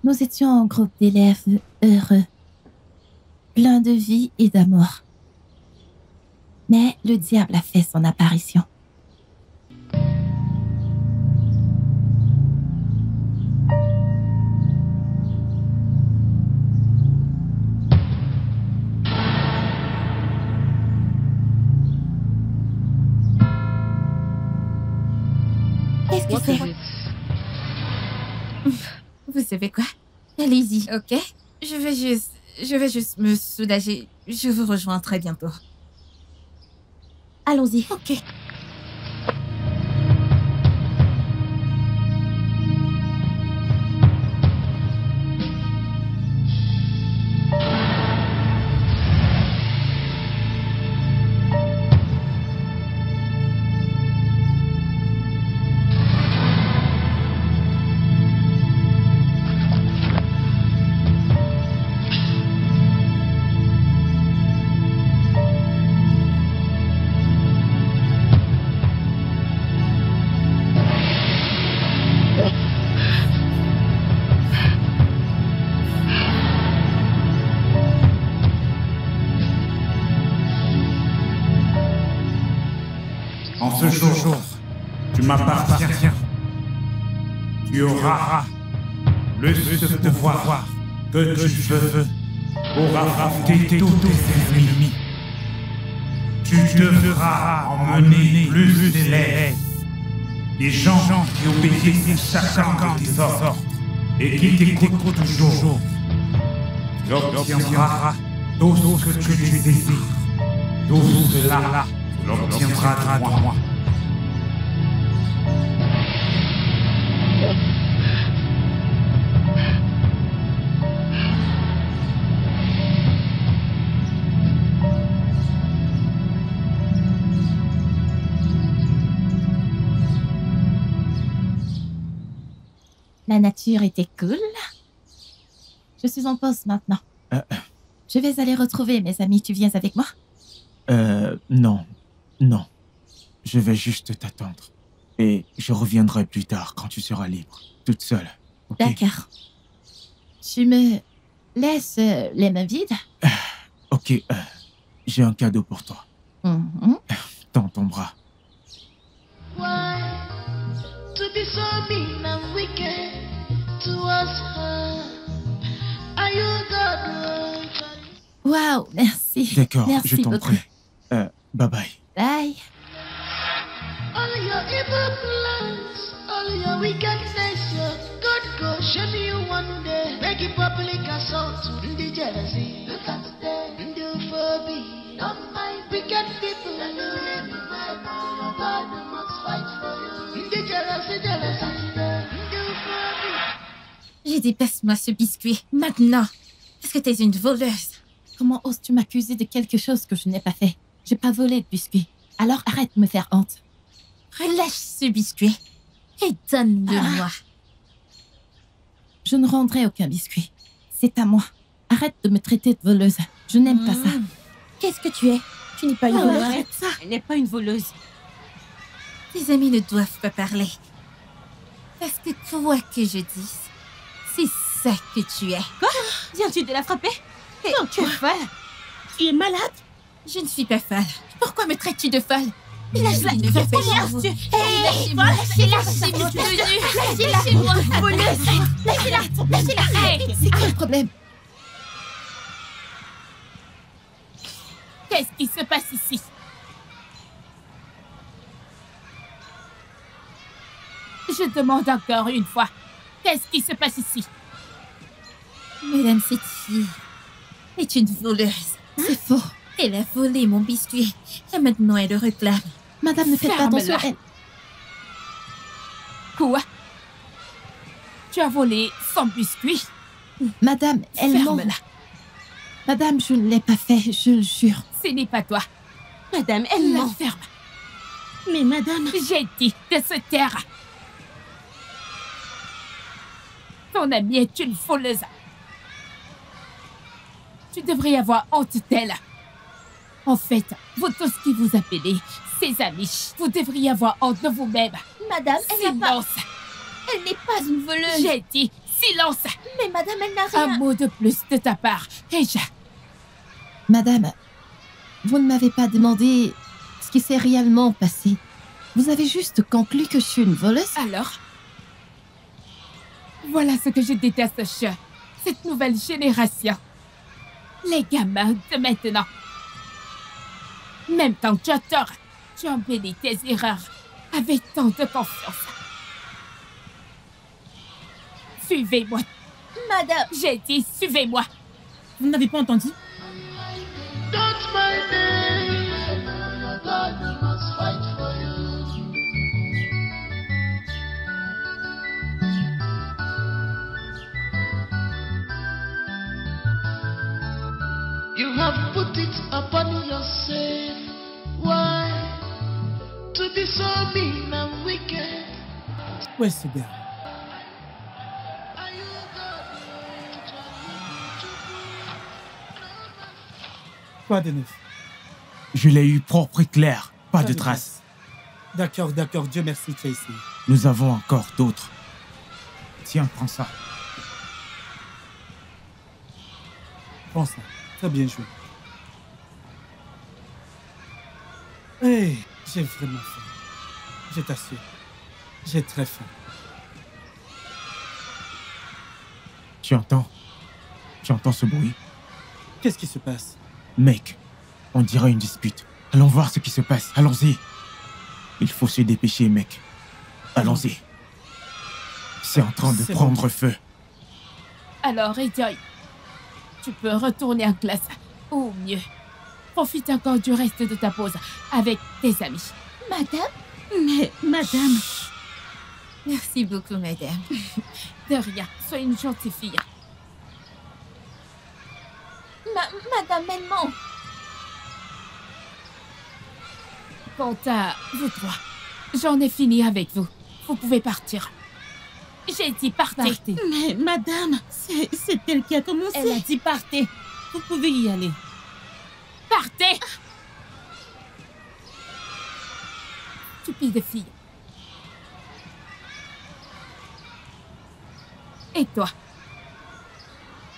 Nous étions un groupe d'élèves heureux, plein de vie et d'amour. Mais le diable a fait son apparition. Qu'est-ce que c'est? Vous savez quoi? Allez-y, ok? Je vais juste me soulager. Je vous rejoins très bientôt. Allons-y. Ok. En ce jour, tu m'appartiens. Tu auras ce pouvoir que tu veux pour affronter tous tes ennemis. Tu devras emmener plus d'élèves, des gens qui obéissent chacun de tes ordres et qui t'écoutent toujours. Tu obtiendras tout ce que tu désires. Tout cela, tu l'obtiendras de moi. La nature était cool. Je suis en pause maintenant. Je vais aller retrouver mes amis. Tu viens avec moi? Non. Non. Je vais juste t'attendre. Et je reviendrai plus tard quand tu seras libre. Toute seule. Okay? D'accord. Tu me laisses les mains vides? Ok. J'ai un cadeau pour toi. Dans ton bras. Why to be so mean and wicked towards her? Are you God? Waouh, merci. D'accord, merci je t'en beaucoup. prie. Bye bye. Bye. All your evil plans, all your wickedness, God go show you one day. Make it public assault, the jealousy. Look at them, the phobia. Not my wicked people. God must fight for you. The jealousy, the phobia. J'ai dit passe-moi ce biscuit, maintenant. Parce que t'es une voleuse. Comment oses-tu m'accuser de quelque chose que je n'ai pas fait? J'ai pas volé de biscuit. Alors arrête de me faire honte. Relâche ce biscuit et donne-le-moi. Je ne rendrai aucun biscuit. C'est à moi. Arrête de me traiter de voleuse. Je n'aime pas ça. Qu'est-ce que tu es? Tu n'es pas une voleuse. Arrête ça. Elle n'est pas une voleuse. Tes amis ne doivent pas parler. Parce que quoi que je dise, c'est ça que tu es. Quoi? Viens-tu de la frapper? Et tu es folle? Tu es malade? Je ne suis pas folle. Pourquoi me traites-tu de folle? Lâche-la! Ne viens pas chez vous. Lâchez-moi! Lâchez-moi! Lâchez-la! Hey, c'est quoi le problème? Qu'est-ce qui se passe ici? Je demande encore une fois. Qu'est-ce qui se passe ici? Madame, cette fille est une voleuse. C'est faux. Elle a volé mon biscuit et maintenant elle le réclame. Madame, ne faites pas attention. Ferme-la. Quoi? Tu as volé son biscuit? Madame, elle ment. Ferme-la. Madame, je ne l'ai pas fait, je le jure. Ce n'est pas toi. Madame, elle La ment. ferme. Mais madame... J'ai dit de se taire. Ton amie est une voleuse. Tu devrais avoir honte d'elle. En fait, vous tous qui vous appelez ses amis, vous devriez avoir honte de vous-même. Madame, elle n'est pas... Silence. Elle n'est pas une voleuse. J'ai dit Silence! Mais madame, elle n'a rien... Un mot de plus de ta part. Déjà. Madame, vous ne m'avez pas demandé ce qui s'est réellement passé. Vous avez juste conclu que je suis une voleuse. Alors? Voilà ce que je déteste, Che. Cette nouvelle génération. Les gamins de maintenant. Même quand tu as tort, tu embellis tes erreurs avec tant de confiance. Suivez-moi. Madame, J'ai dit suivez-moi. Vous n'avez pas entendu? Don't mind me. God must fight for you. You have put it upon yourself. Why? To be so mean and wicked. Ouais, ce gars. Are you God? Quoi de neuf? Je l'ai eu propre et clair. Pas de traces. D'accord, Dieu merci, tu as essayé. Nous avons encore d'autres. Tiens, prends ça. Prends ça. Très bien joué. Hey, j'ai vraiment faim. Je t'assure. J'ai très faim. Tu entends? Tu entends ce bruit? Qu'est-ce qui se passe? Mec, on dirait une dispute. Allons voir ce qui se passe. Allons-y. Il faut se dépêcher, mec. Allons-y. C'est en train de C'est prendre feu. Alors, Ejoy, tu peux retourner en classe. Ou mieux, profite encore du reste de ta pause avec tes amis. madame, Mais, madame... merci beaucoup, madame. De rien, sois une gentille fille. Madame, elle ment. Quant à vous trois, j'en ai fini avec vous. Vous pouvez partir. J'ai dit partez. Partez. Mais, madame, c'est elle qui a commencé. Elle a dit partez. Vous pouvez y aller. Partez. Stupide fille. Et toi,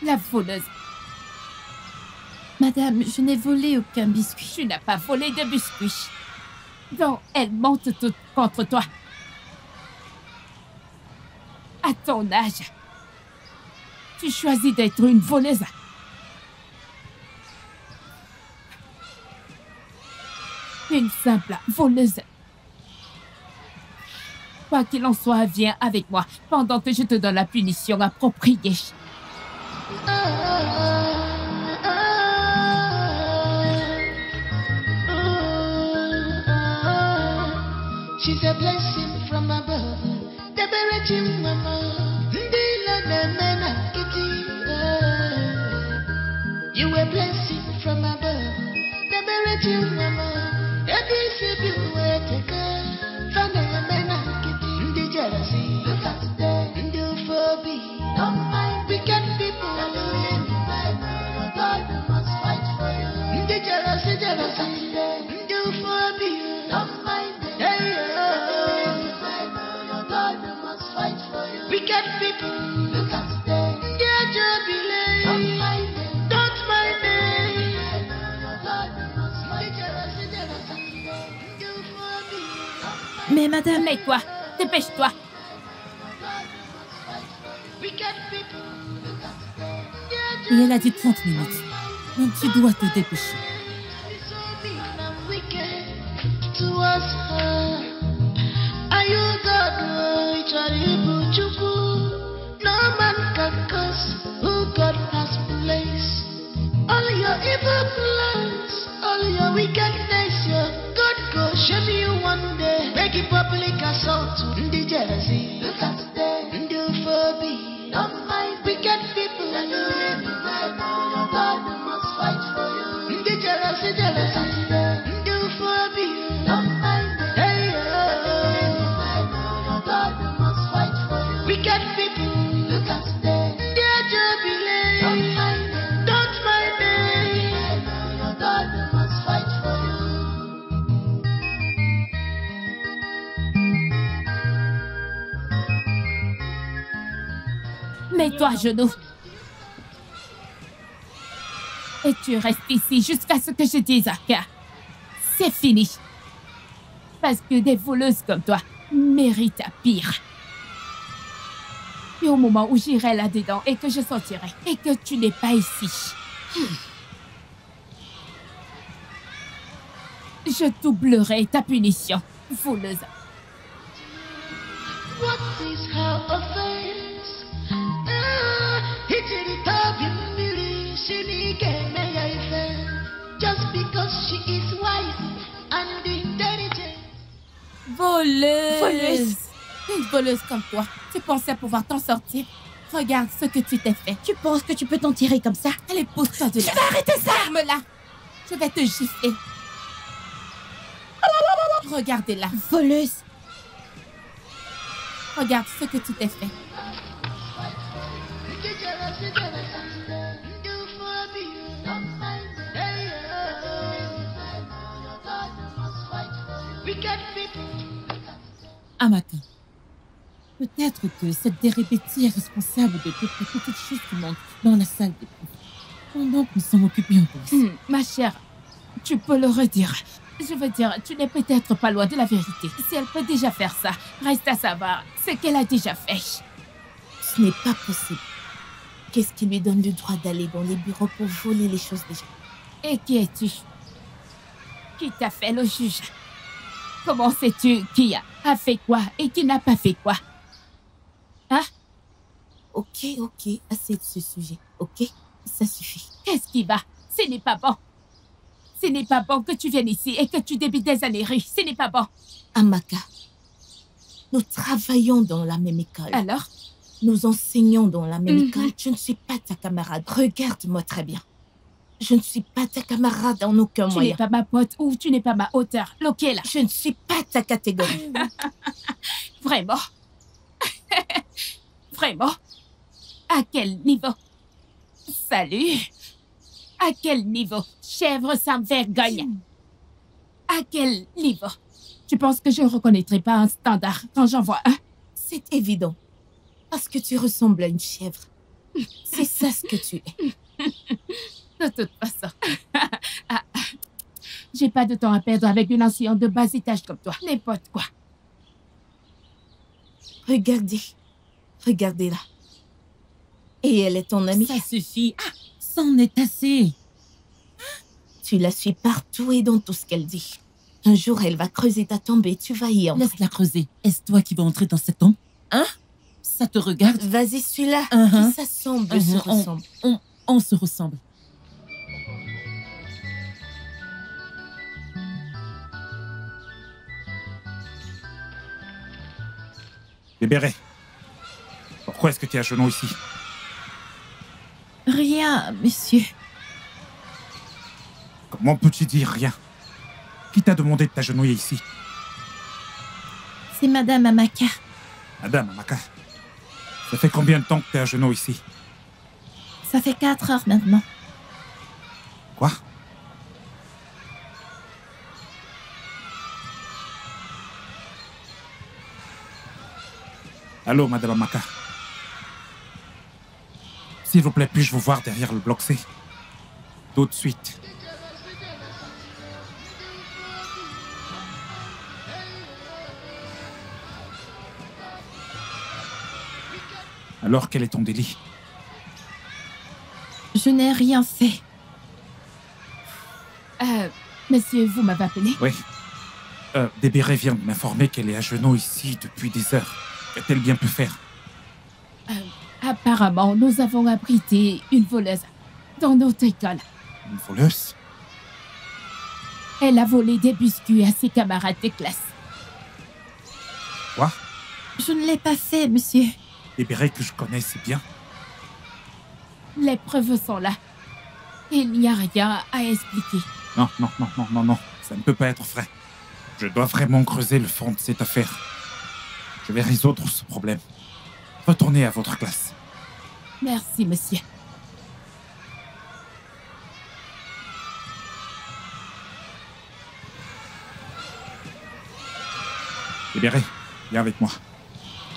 la voleuse, Madame, je n'ai volé aucun biscuit. tu n'as pas volé de biscuits. Donc, elle monte toutes contre toi. À ton âge, tu choisis d'être une voleuse. Une simple voleuse. Quoi qu'il en soit, viens avec moi pendant que je te donne la punition appropriée. She's a blessing from above. The Berechim Mama. Ndila the Mena Kitty. You a blessing from above. The Berechim Mama. Every city where take her. Fana Mena Kitty. Ndi jealousy. Look at them. Ndi phobia. Don't mind wicked people. God must fight for you. Ndi jealousy, jealousy. Ndi phobia. Don't mind. Wicked people, look at them. Dear Jubilee, don't mind them. Don't mind them. Mais madame... Mais quoi? Dépêche-toi. Wicked people, look at them. Et elle a dit 30 minutes. Donc tu dois te dépêcher. So mean and wicked towards her. Are you God? Charibu chuku. No man can curse who God has placed. All your evil plans, all your wickedness, your God go shame you one day. Make it public assault to the jealousy. Look at them, the phobia. Don't mind wicked people. God must fight for you. The jealousy, jealousy. The phobia. Don't mind them. Hey, God must fight for you. Wicked people. Look at them. Dear Jubilee. Don't mind them. Don't mind them. God must fight for you. Mets-toi à genoux. Et tu restes ici jusqu'à ce que je dise, car c'est fini. Parce que des voleuses comme toi méritent à pire. Et au moment où j'irai là-dedans et que je sortirai et que tu n'es pas ici, je doublerai ta punition, voleuse. What is her offense? Hitting it up in beauty, she can make a fair. Just because she is wise and intelligent. Voleuse. Une voleuse comme toi, tu pensais pouvoir t'en sortir? Regarde ce que tu t'es fait. Tu penses que tu peux t'en tirer comme ça? Allez, pousse-toi de là. Tu vas arrêter ça! Ferme-la. Je vais te gifler. Regardez-la. Voleuse! Regarde ce que tu t'es fait. Amaka, peut-être que cette dérébétie est responsable de toutes les petites choses qui manquent dans la salle des profs. Pendant que nous sommes occupés en pause. Ma chère, tu peux le redire. Je veux dire, tu n'es peut-être pas loin de la vérité. Si elle peut déjà faire ça, reste à savoir ce qu'elle a déjà fait. Ce n'est pas possible. Qu'est-ce qui lui donne le droit d'aller dans les bureaux pour voler les choses des gens? Et qui es-tu? Qui t'a fait le juge? Comment sais-tu qui a fait quoi et qui n'a pas fait quoi? Hein? Ok, assez de ce sujet, ok? Ça suffit. Qu'est-ce qui va? Ce n'est pas bon. Ce n'est pas bon que tu viennes ici et que tu débites des âneries. Ce n'est pas bon. Amaka, nous travaillons dans la même école. Alors? Nous enseignons dans la même école. Je ne suis pas ta camarade. Regarde-moi très bien. Je ne suis pas ta camarade en aucun moyen. Tu n'es pas ma pote ou tu n'es pas ma hauteur. Lequel? Je ne suis pas ta catégorie. Vraiment? Vraiment? À quel niveau? Salut? À quel niveau? Chèvre sans vergogne. À quel niveau? Tu penses que je ne reconnaîtrai pas un standard quand j'en vois un? C'est évident. Parce que tu ressembles à une chèvre. C'est ça ce que tu es. De toute façon, j'ai pas de temps à perdre avec une ancienne de bas étage comme toi. N'importe quoi. Regardez-la. Et elle est ton amie. Ça suffit. Ah, c'en est assez. Tu la suis partout et dans tout ce qu'elle dit. Un jour, elle va creuser ta tombe et tu vas y entrer. Laisse-la creuser. Est-ce toi qui vas entrer dans cette tombe? Hein? Ça te regarde? Vas-y, celui-là. Qui s'assemble se ressemble. On se ressemble. Libéré. Pourquoi est-ce que tu es à genoux ici? Rien, monsieur. Comment peux-tu dire rien? Qui t'a demandé de t'agenouiller ici? C'est Madame Amaka. Madame Amaka, ça fait combien de temps que tu es à genoux ici? Ça fait 4 heures maintenant. Quoi? Allô, Madame Amaka. S'il vous plaît, puis-je vous voir derrière le bloc C? Tout de suite. Alors, quel est ton délit? Je n'ai rien fait. Monsieur, vous m'avez appelé? Oui. Débéré vient de m'informer qu'elle est à genoux ici depuis des heures. Qu'a-t-elle bien pu faire? Apparemment, nous avons abrité une voleuse dans notre école. Une voleuse? Elle a volé des biscuits à ses camarades de classe. Quoi? Je ne l'ai pas fait, monsieur. Débéré que je connais si bien. Les preuves sont là. Il n'y a rien à expliquer. Non. Ça ne peut pas être vrai. Je dois vraiment creuser le fond de cette affaire. Je vais résoudre ce problème. Retournez à votre classe. Merci, monsieur. Libéré, viens avec moi.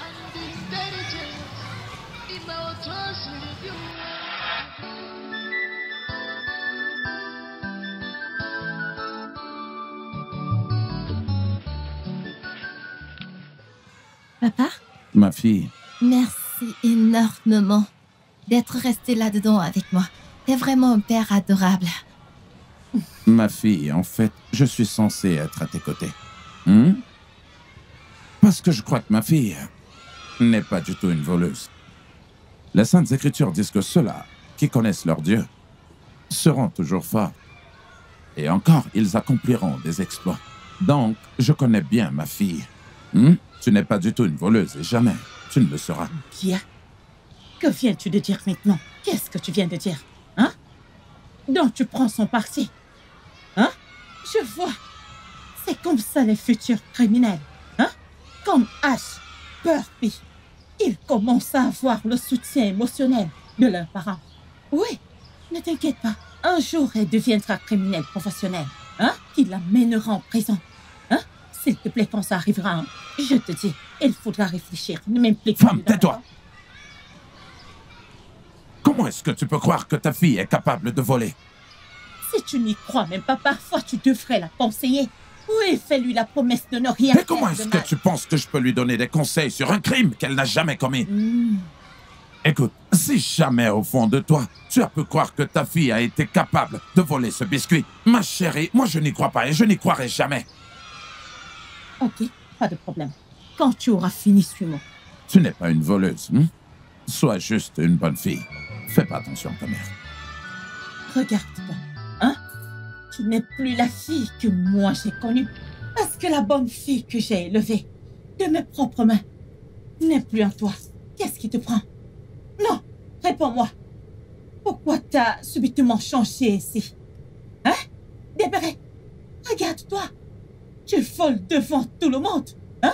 And intelligent in my Papa, Ma fille, merci énormément d'être resté là-dedans avec moi. T'es vraiment un père adorable. ma fille, en fait, je suis censé être à tes côtés. Parce que je crois que ma fille n'est pas du tout une voleuse. Les Saintes Écritures disent que ceux-là qui connaissent leur Dieu seront toujours forts. Et encore, ils accompliront des exploits. Donc, je connais bien ma fille. Tu n'es pas du tout une voleuse et jamais tu ne le seras. Bien. Que viens-tu de dire maintenant? Qu'est-ce que tu viens de dire? Hein? Donc tu prends son parti? Hein? Je vois. C'est comme ça les futurs criminels. Hein? Comme Ash, Burpee. Ils commencent à avoir le soutien émotionnel de leurs parents. Oui, ne t'inquiète pas. Un jour, elle deviendra criminelle professionnelle. Hein? Qui l'amènera en prison. Hein? S'il te plaît, quand ça arrivera, hein, je te dis, il faudra réfléchir. Ne m'implique pas. Femme, tais-toi! Comment est-ce que tu peux croire que ta fille est capable de voler? Si tu n'y crois même pas, parfois tu devrais la conseiller. Oui, fais-lui la promesse de ne rien Mais faire comment de est-ce que mal. tu penses que je peux lui donner des conseils sur un crime qu'elle n'a jamais commis? Écoute, si jamais au fond de toi, tu as pu croire que ta fille a été capable de voler ce biscuit, ma chérie, moi je n'y crois pas et je n'y croirai jamais. Ok, pas de problème. Quand tu auras fini, suis-moi. Tu n'es pas une voleuse, Sois juste une bonne fille. Fais pas attention à ta mère. Regarde-toi, hein? Tu n'es plus la fille que moi j'ai connue. Parce que la bonne fille que j'ai élevée, de mes propres mains, n'est plus en toi. Qu'est-ce qui te prend? Non, réponds-moi. Pourquoi t'as subitement changé ici? Hein? Débéré, regarde-toi. Tu voles devant tout le monde, hein?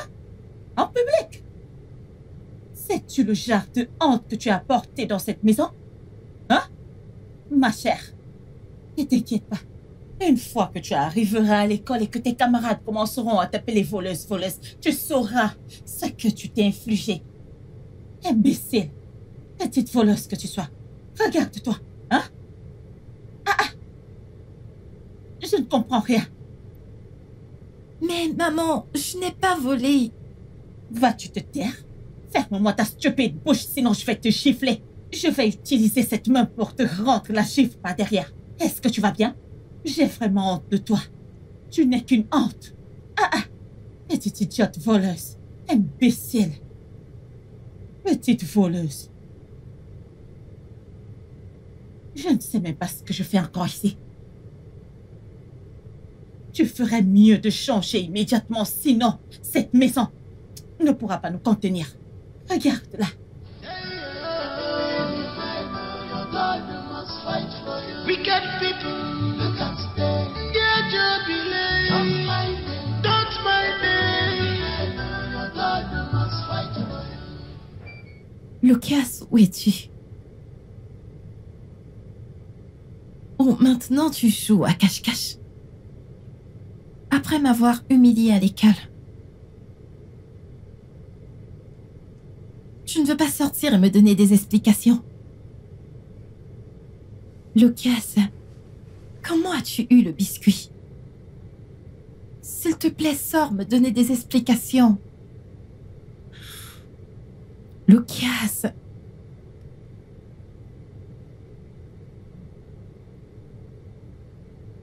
En public. Sais-tu le genre de honte que tu as porté dans cette maison? Hein? Ma chère, ne t'inquiète pas. Une fois que tu arriveras à l'école et que tes camarades commenceront à t'appeler voleuse, tu sauras ce que tu t'es infligé. Imbécile, petite voleuse que tu sois. Regarde-toi, hein? Je ne comprends rien. Mais maman, je n'ai pas volé. Vas-tu te taire? Ferme-moi ta stupide bouche, sinon je vais te gifler. Je vais utiliser cette main pour te rendre la gifle par derrière. Est-ce que tu vas bien? J'ai vraiment honte de toi. Tu n'es qu'une honte. Petite idiote voleuse. Imbécile. Petite voleuse. Je ne sais même pas ce que je fais encore ici. Tu ferais mieux de changer immédiatement, sinon cette maison ne pourra pas nous contenir. Regarde-la. Wicked people, you can stay. Yeah, don't be late. Don't mind them. Don't mind them. Your God must fight for you. Lucas, où es-tu? Oh, maintenant tu joues à cache-cache. Après m'avoir humilié à l'école. Tu ne veux pas sortir et me donner des explications? Lucas, comment as-tu eu le biscuit? S'il te plaît, sors me donner des explications. Lucas.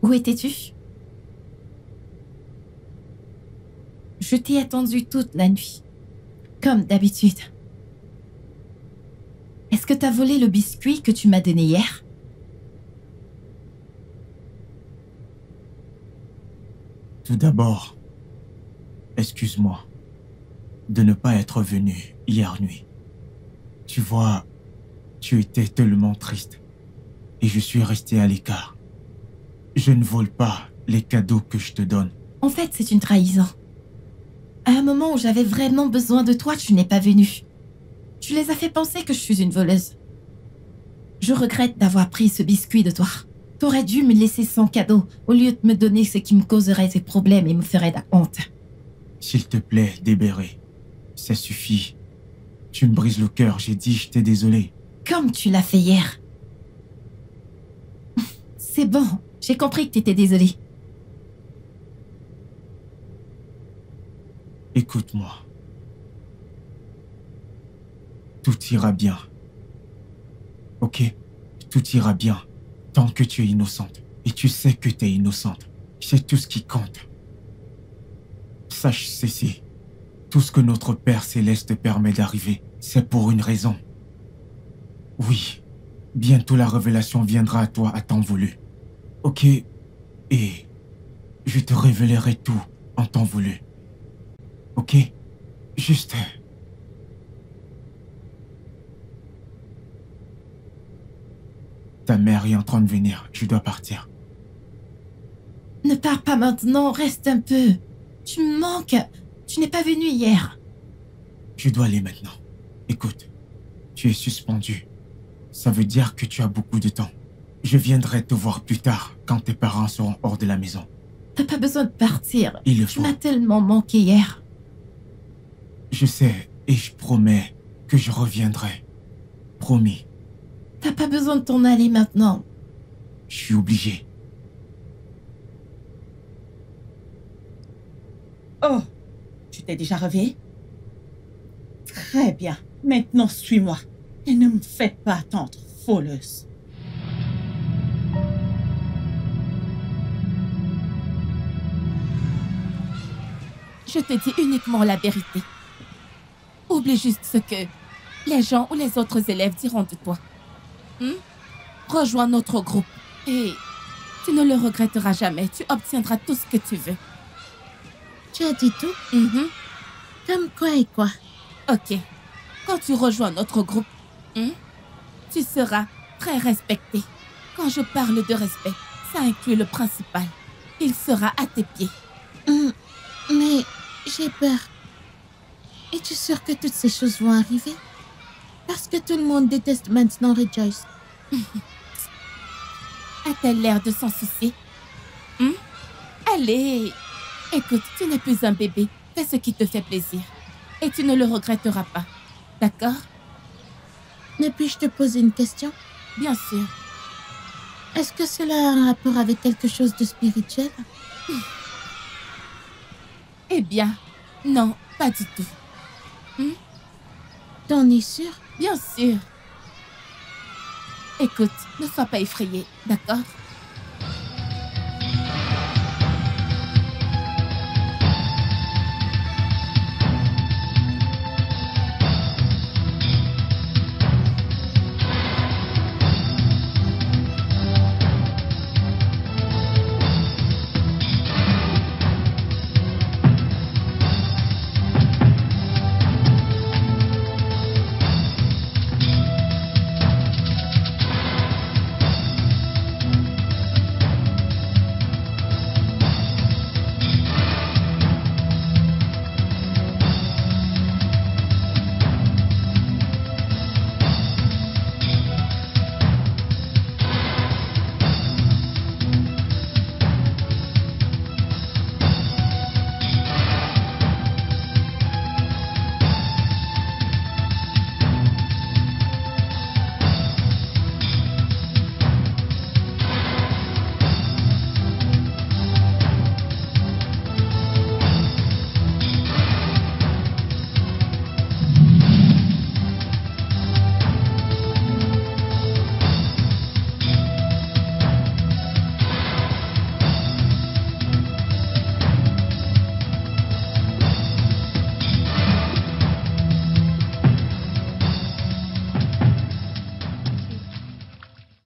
Où étais-tu? Je t'ai attendu toute la nuit, comme d'habitude. Est-ce que t'as volé le biscuit que tu m'as donné hier? Tout d'abord, excuse-moi de ne pas être venu hier nuit. Tu vois, tu étais tellement triste et je suis resté à l'écart. Je ne vole pas les cadeaux que je te donne. En fait, c'est une trahison. À un moment où j'avais vraiment besoin de toi, tu n'es pas venu. Tu les as fait penser que je suis une voleuse. Je regrette d'avoir pris ce biscuit de toi. T'aurais dû me laisser sans cadeau au lieu de me donner ce qui me causerait des problèmes et me ferait de la honte. S'il te plaît, Débéré, ça suffit. Tu me brises le cœur, j'ai dit je t'ai désolé. Comme tu l'as fait hier. C'est bon, j'ai compris que t'étais désolée. Écoute-moi. Tout ira bien. Ok? Tout ira bien. Tant que tu es innocente. Et tu sais que tu es innocente. C'est tout ce qui compte. Sache ceci. Tout ce que notre Père Céleste permet d'arriver, c'est pour une raison. Oui, bientôt la révélation viendra à toi à temps voulu. Ok? Et je te révélerai tout en temps voulu. Ok? Juste... Ta mère est en train de venir. Je dois partir. Ne pars pas maintenant, reste un peu. Tu me manques. Tu n'es pas venu hier. Je dois aller maintenant. Écoute, tu es suspendu. Ça veut dire que tu as beaucoup de temps. Je viendrai te voir plus tard, quand tes parents seront hors de la maison. T'as pas besoin de partir. Il le Tu faut. m'as tellement manqué hier. Je sais, et je promets que je reviendrai. Promis. T'as pas besoin de t'en aller maintenant. Je suis obligé. Oh, tu t'es déjà réveillée? Très bien. Maintenant, suis-moi. Et ne me faites pas attendre, voleuse. Je te dis uniquement la vérité. Oublie juste ce que les gens ou les autres élèves diront de toi. Rejoins notre groupe et tu ne le regretteras jamais. Tu obtiendras tout ce que tu veux. Tu as dit tout? Comme quoi et quoi? Ok. Quand tu rejoins notre groupe, tu seras très respecté. Quand je parle de respect, ça inclut le principal. Il sera à tes pieds. Mais j'ai peur. Es-tu sûr que toutes ces choses vont arriver? Parce que tout le monde déteste maintenant Rejoice. A-t-elle l'air de s'en soucier? Allez! Écoute, tu n'es plus un bébé. Fais ce qui te fait plaisir. Et tu ne le regretteras pas. D'accord? Mais puis-je te poser une question? Bien sûr. Est-ce que cela a un rapport avec quelque chose de spirituel? Eh bien, non, pas du tout. T'en es sûr? Bien sûr. Écoute, ne sois pas effrayé, d'accord?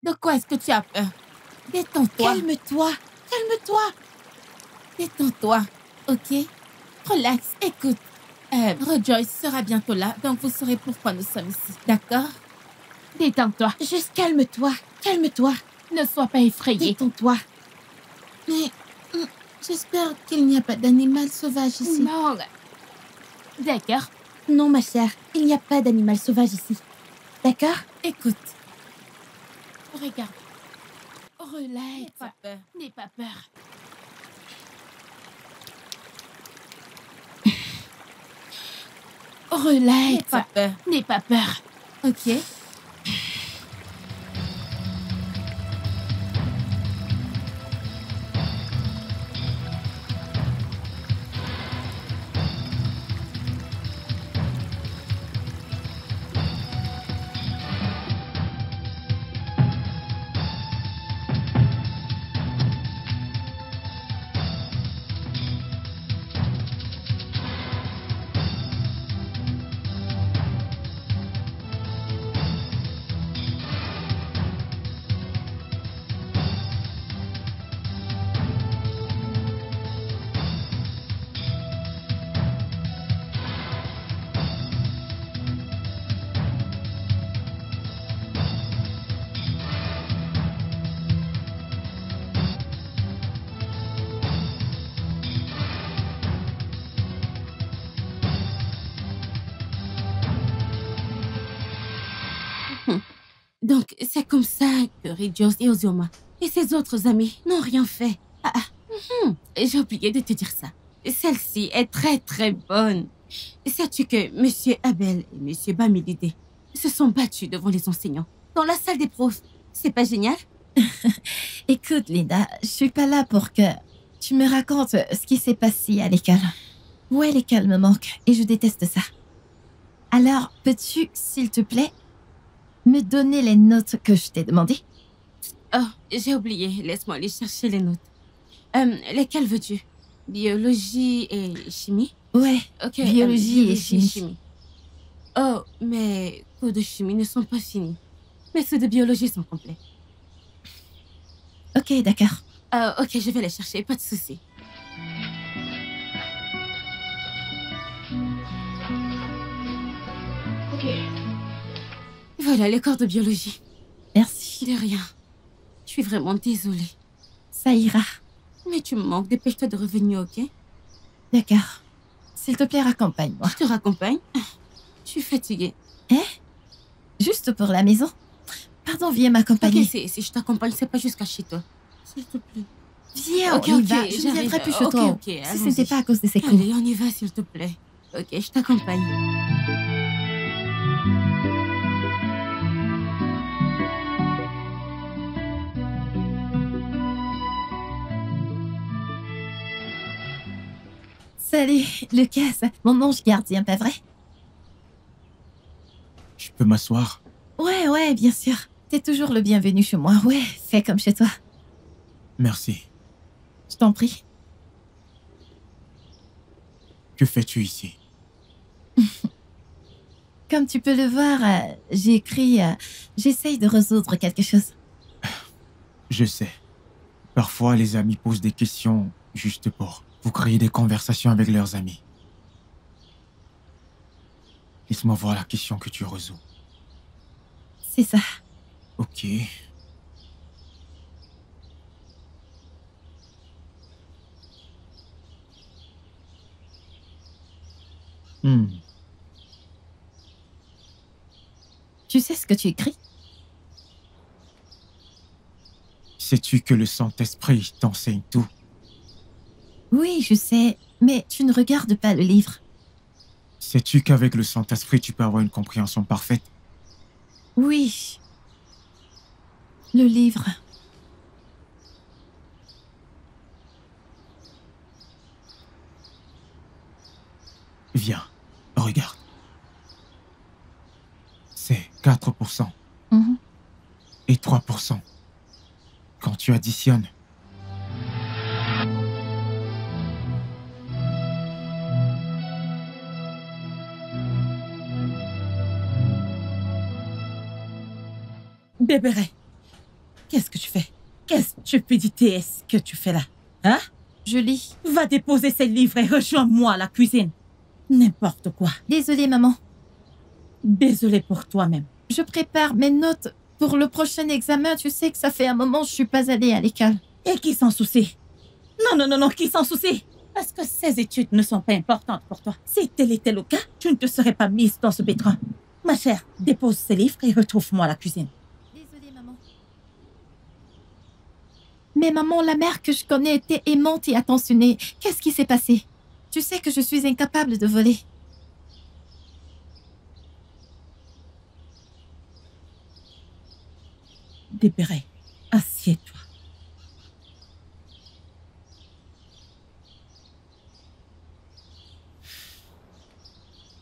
De quoi est-ce que tu as peur? Détends-toi. Calme-toi. Calme-toi. Détends-toi, ok? Relax, écoute. Rejoice sera bientôt là, donc vous saurez pourquoi nous sommes ici, d'accord? Détends-toi. Juste calme-toi. Calme-toi. Ne sois pas effrayé. Détends-toi. Mais j'espère qu'il n'y a pas d'animal sauvage ici. Non. D'accord. Non, ma chère, il n'y a pas d'animal sauvage ici. D'accord? Écoute. Regarde. Relax. N'aie pas peur. N'aie pas peur. Relax. N'aie pas peur. N'aie pas peur. Ok. Donc, c'est comme ça que Ridios et Ozioma et ses autres amis n'ont rien fait. J'ai oublié de te dire ça. Celle-ci est très très bonne. Sais-tu que Monsieur Abel et Monsieur Bamilide se sont battus devant les enseignants dans la salle des profs? C'est pas génial? Écoute, Linda, je suis pas là pour que tu me racontes ce qui s'est passé à l'école. Ouais, l'école me manque et je déteste ça. Alors, peux-tu, s'il te plaît, me donner les notes que je t'ai demandées? Oh, j'ai oublié. Laisse-moi aller chercher les notes. Lesquelles veux-tu? Biologie et chimie? Ouais, ok. biologie et chimie. Oh, mes cours de chimie ne sont pas finis. Mais ceux de biologie sont complets. Ok, d'accord. Ok, je vais les chercher, pas de souci. Ok. Voilà les cours de biologie. Merci. De rien. Je suis vraiment désolée. Ça ira. Mais tu me manques, dépêche-toi de revenir, ok? D'accord. S'il te plaît, raccompagne-moi. Je te raccompagne. Je suis fatiguée. Hein? Juste pour la maison? Pardon, viens m'accompagner. Ok, si je t'accompagne, c'est pas jusqu'à chez toi. S'il te plaît. Viens, Ok, on y ok, va. Je ne j'arrive. viendrai plus chez Ok, toi. ok, Si ce allons-y. n'était pas à cause de ces cours. Allez, on y va, s'il te plaît. Ok, je t'accompagne. Salut, Lucas, mon ange gardien, pas vrai? Je peux m'asseoir? Ouais, bien sûr. T'es toujours le bienvenu chez moi. Ouais, fais comme chez toi. Merci. Je t'en prie. Que fais-tu ici? Comme tu peux le voir, j'essaye de résoudre quelque chose. Je sais. Parfois, les amis posent des questions juste pour créer des conversations avec leurs amis. Laisse-moi voir la question que tu résous. C'est ça. Ok. Tu sais ce que tu écris? Sais-tu que le Saint-Esprit t'enseigne tout? Oui, je sais, mais tu ne regardes pas le livre. Sais-tu qu'avec le Saint-Esprit, tu peux avoir une compréhension parfaite? Oui. Le livre. Viens, regarde. C'est 4%. Mhm. Et 3%. Quand tu additionnes, Bébéré, qu'est-ce que tu fais? Qu'est-ce stupidité est-ce que tu fais là? Hein? Je lis. Va déposer ces livres et rejoins-moi à la cuisine. N'importe quoi. Désolée, maman. Désolée pour toi-même. Je prépare mes notes pour le prochain examen. Tu sais que ça fait un moment que je suis pas allée à l'école. Et qui s'en soucie? Non, qui s'en soucie? Parce que ces études ne sont pas importantes pour toi. Si tel était le cas, tu ne te serais pas mise dans ce pétrin. Ma chère, dépose ces livres et retrouve-moi à la cuisine. Désolée, maman. Mais maman, la mère que je connais était aimante et attentionnée. Qu'est-ce qui s'est passé? Tu sais que je suis incapable de voler. Débéré, assieds-toi.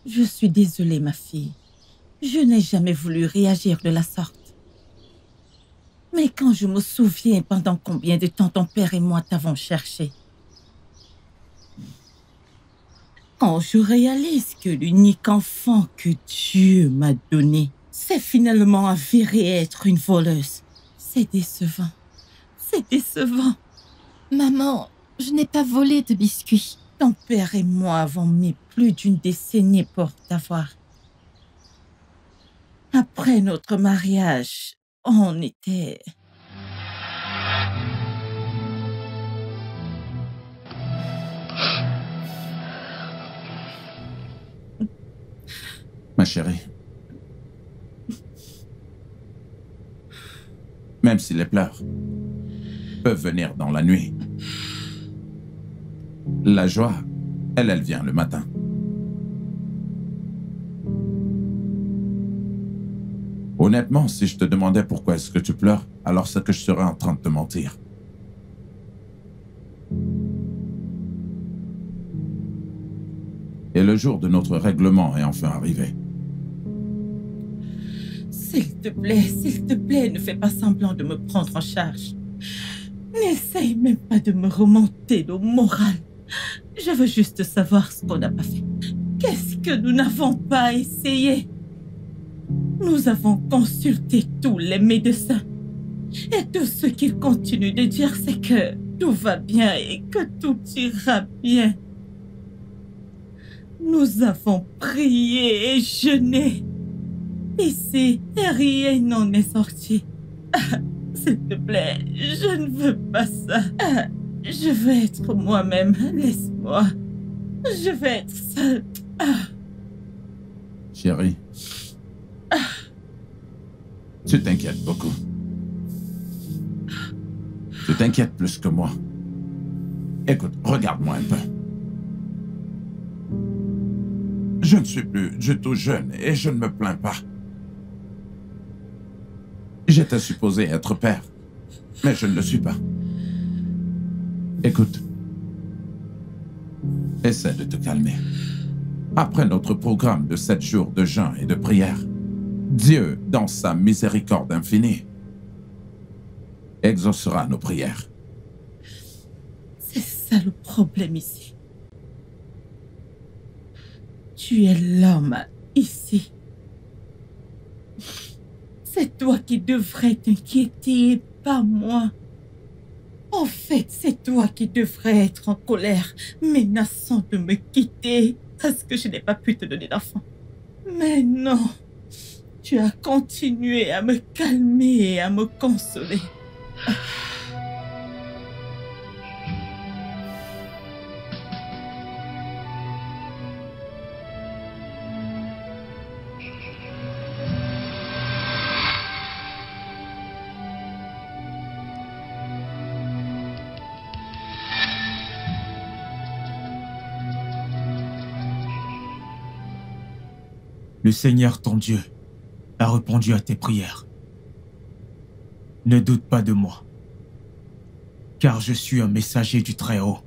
Je suis désolée, ma fille. Je n'ai jamais voulu réagir de la sorte. Mais quand je me souviens pendant combien de temps ton père et moi t'avons cherché, quand je réalise que l'unique enfant que Dieu m'a donné s'est finalement avéré être une voleuse, c'est décevant. C'est décevant. Maman, je n'ai pas volé de biscuits. Ton père et moi avons mis plus d'une décennie pour t'avoir. Après notre mariage, on était... Ma chérie, même si les pleurs peuvent venir dans la nuit. La joie, elle vient le matin. Honnêtement, si je te demandais pourquoi est-ce que tu pleures, alors c'est que je serais en train de te mentir. Et le jour de notre règlement est enfin arrivé. S'il te plaît, ne fais pas semblant de me prendre en charge. N'essaye même pas de me remonter le moral. Je veux juste savoir ce qu'on n'a pas fait. Qu'est-ce que nous n'avons pas essayé? Nous avons consulté tous les médecins. Et tout ce qu'ils continuent de dire, c'est que tout va bien et que tout ira bien. Nous avons prié et jeûné. Ici, rien n'en est sorti. S'il te plaît, je ne veux pas ça. Je veux être moi-même. Laisse-moi. Je veux être seule. Chérie, tu t'inquiètes beaucoup. Tu t'inquiètes plus que moi. Écoute, regarde-moi un peu. Je ne suis plus du tout jeune et je ne me plains pas. J'étais supposé être père, mais je ne le suis pas. Écoute, essaie de te calmer. Après notre programme de 7 jours de jeûne et de prière, Dieu, dans sa miséricorde infinie, exaucera nos prières. C'est ça le problème ici. Tu es l'homme ici. C'est toi qui devrais t'inquiéter et pas moi. En fait, c'est toi qui devrais être en colère, menaçant de me quitter parce que je n'ai pas pu te donner d'enfant. Mais non, tu as continué à me calmer et à me consoler. Le Seigneur ton Dieu a répondu à tes prières. Ne doute pas de moi, car je suis un messager du Très-Haut.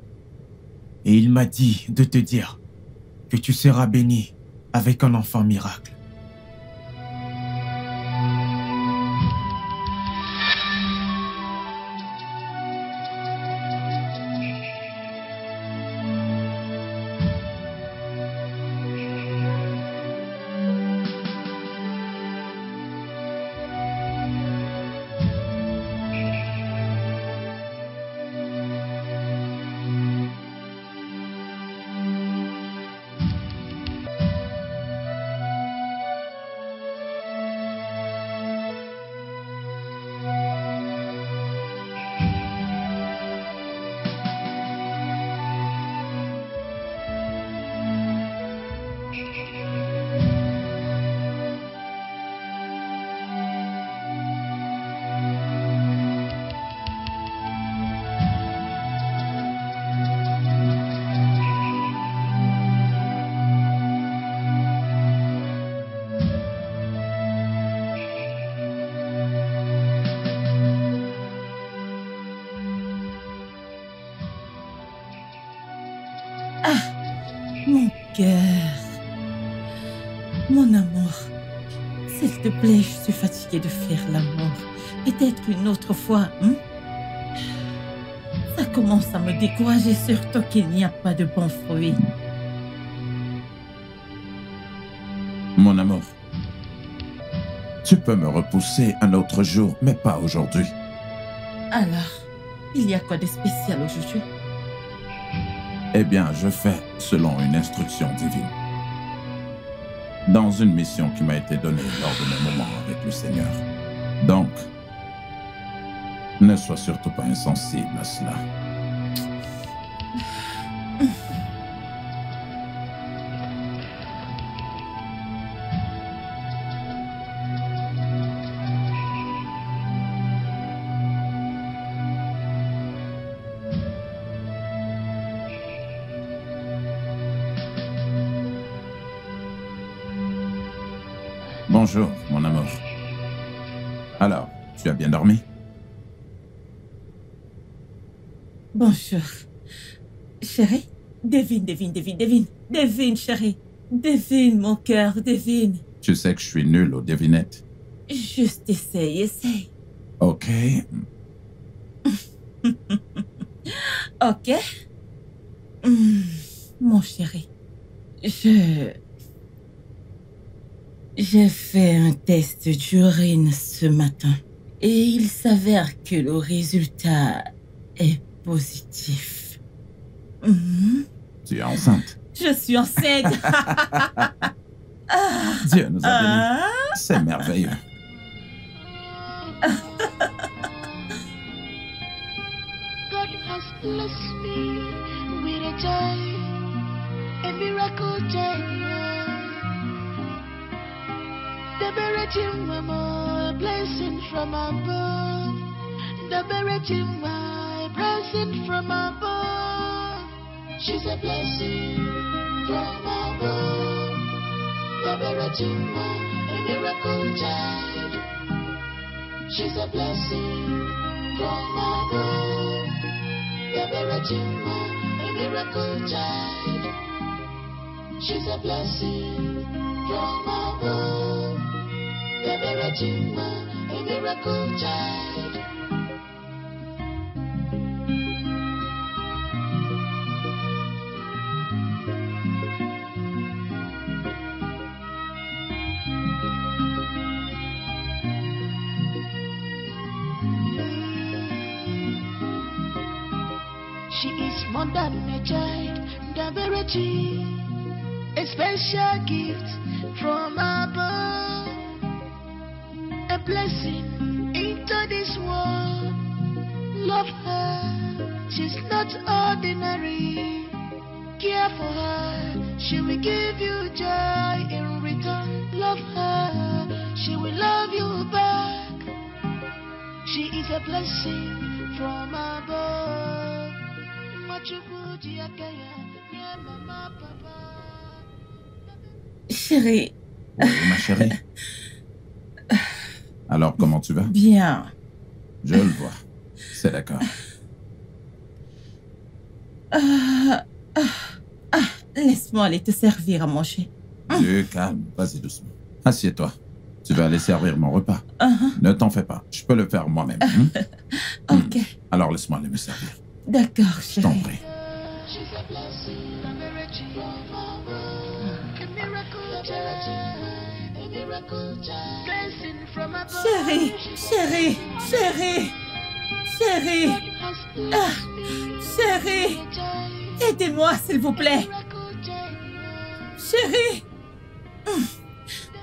Et il m'a dit de te dire que tu seras béni avec un enfant miracle. Mon cœur, mon amour, s'il te plaît, je suis fatiguée de faire l'amour. Peut-être une autre fois, hein? Ça commence à me décourager, surtout qu'il n'y a pas de bons fruits. Mon amour, tu peux me repousser un autre jour, mais pas aujourd'hui. Alors, il y a quoi de spécial aujourd'hui? Eh bien, je fais selon une instruction divine. Dans une mission qui m'a été donnée lors de mes moments avec le Seigneur. Donc, ne sois surtout pas insensible à cela. Bonjour, mon amour. Alors, tu as bien dormi? Bonjour. Chérie, devine, chérie. Devine, mon cœur, devine. Tu sais que je suis nul aux devinettes. Juste essaye. Ok. Ok. Mon chéri, j'ai fait un test d'urine ce matin et il s'avère que le résultat est positif. Tu es enceinte. Je suis enceinte. Dieu nous a bénis. C'est merveilleux. God has blessed me with a child, a miracle child. The Beretim Mama, blessing from above. The Beretim my blessing from above. She's a blessing from above. The Beretim a miracle child. She's a blessing from above. The Beretim a miracle child. She's a blessing from above. The Beretim a miracle child. She is more than a child, the Verity, a special gift from above, a blessing into this world. Love her, she's not ordinary. Care for her, she will give you joy in return. Love her, she will love you back. She is a blessing from above. Chérie. Oui, ma chérie. Alors, comment tu vas? Bien. Je le vois. C'est d'accord. Laisse-moi aller te servir à manger. Du calme, vas-y doucement. Assieds-toi. Tu vas aller servir mon repas. Ne t'en fais pas, je peux le faire moi-même. Ok. Alors, laisse-moi aller me servir. D'accord, Je t'en prie. Chérie, chérie, chérie, chérie, chérie, aidez-moi s'il vous plaît. Chérie,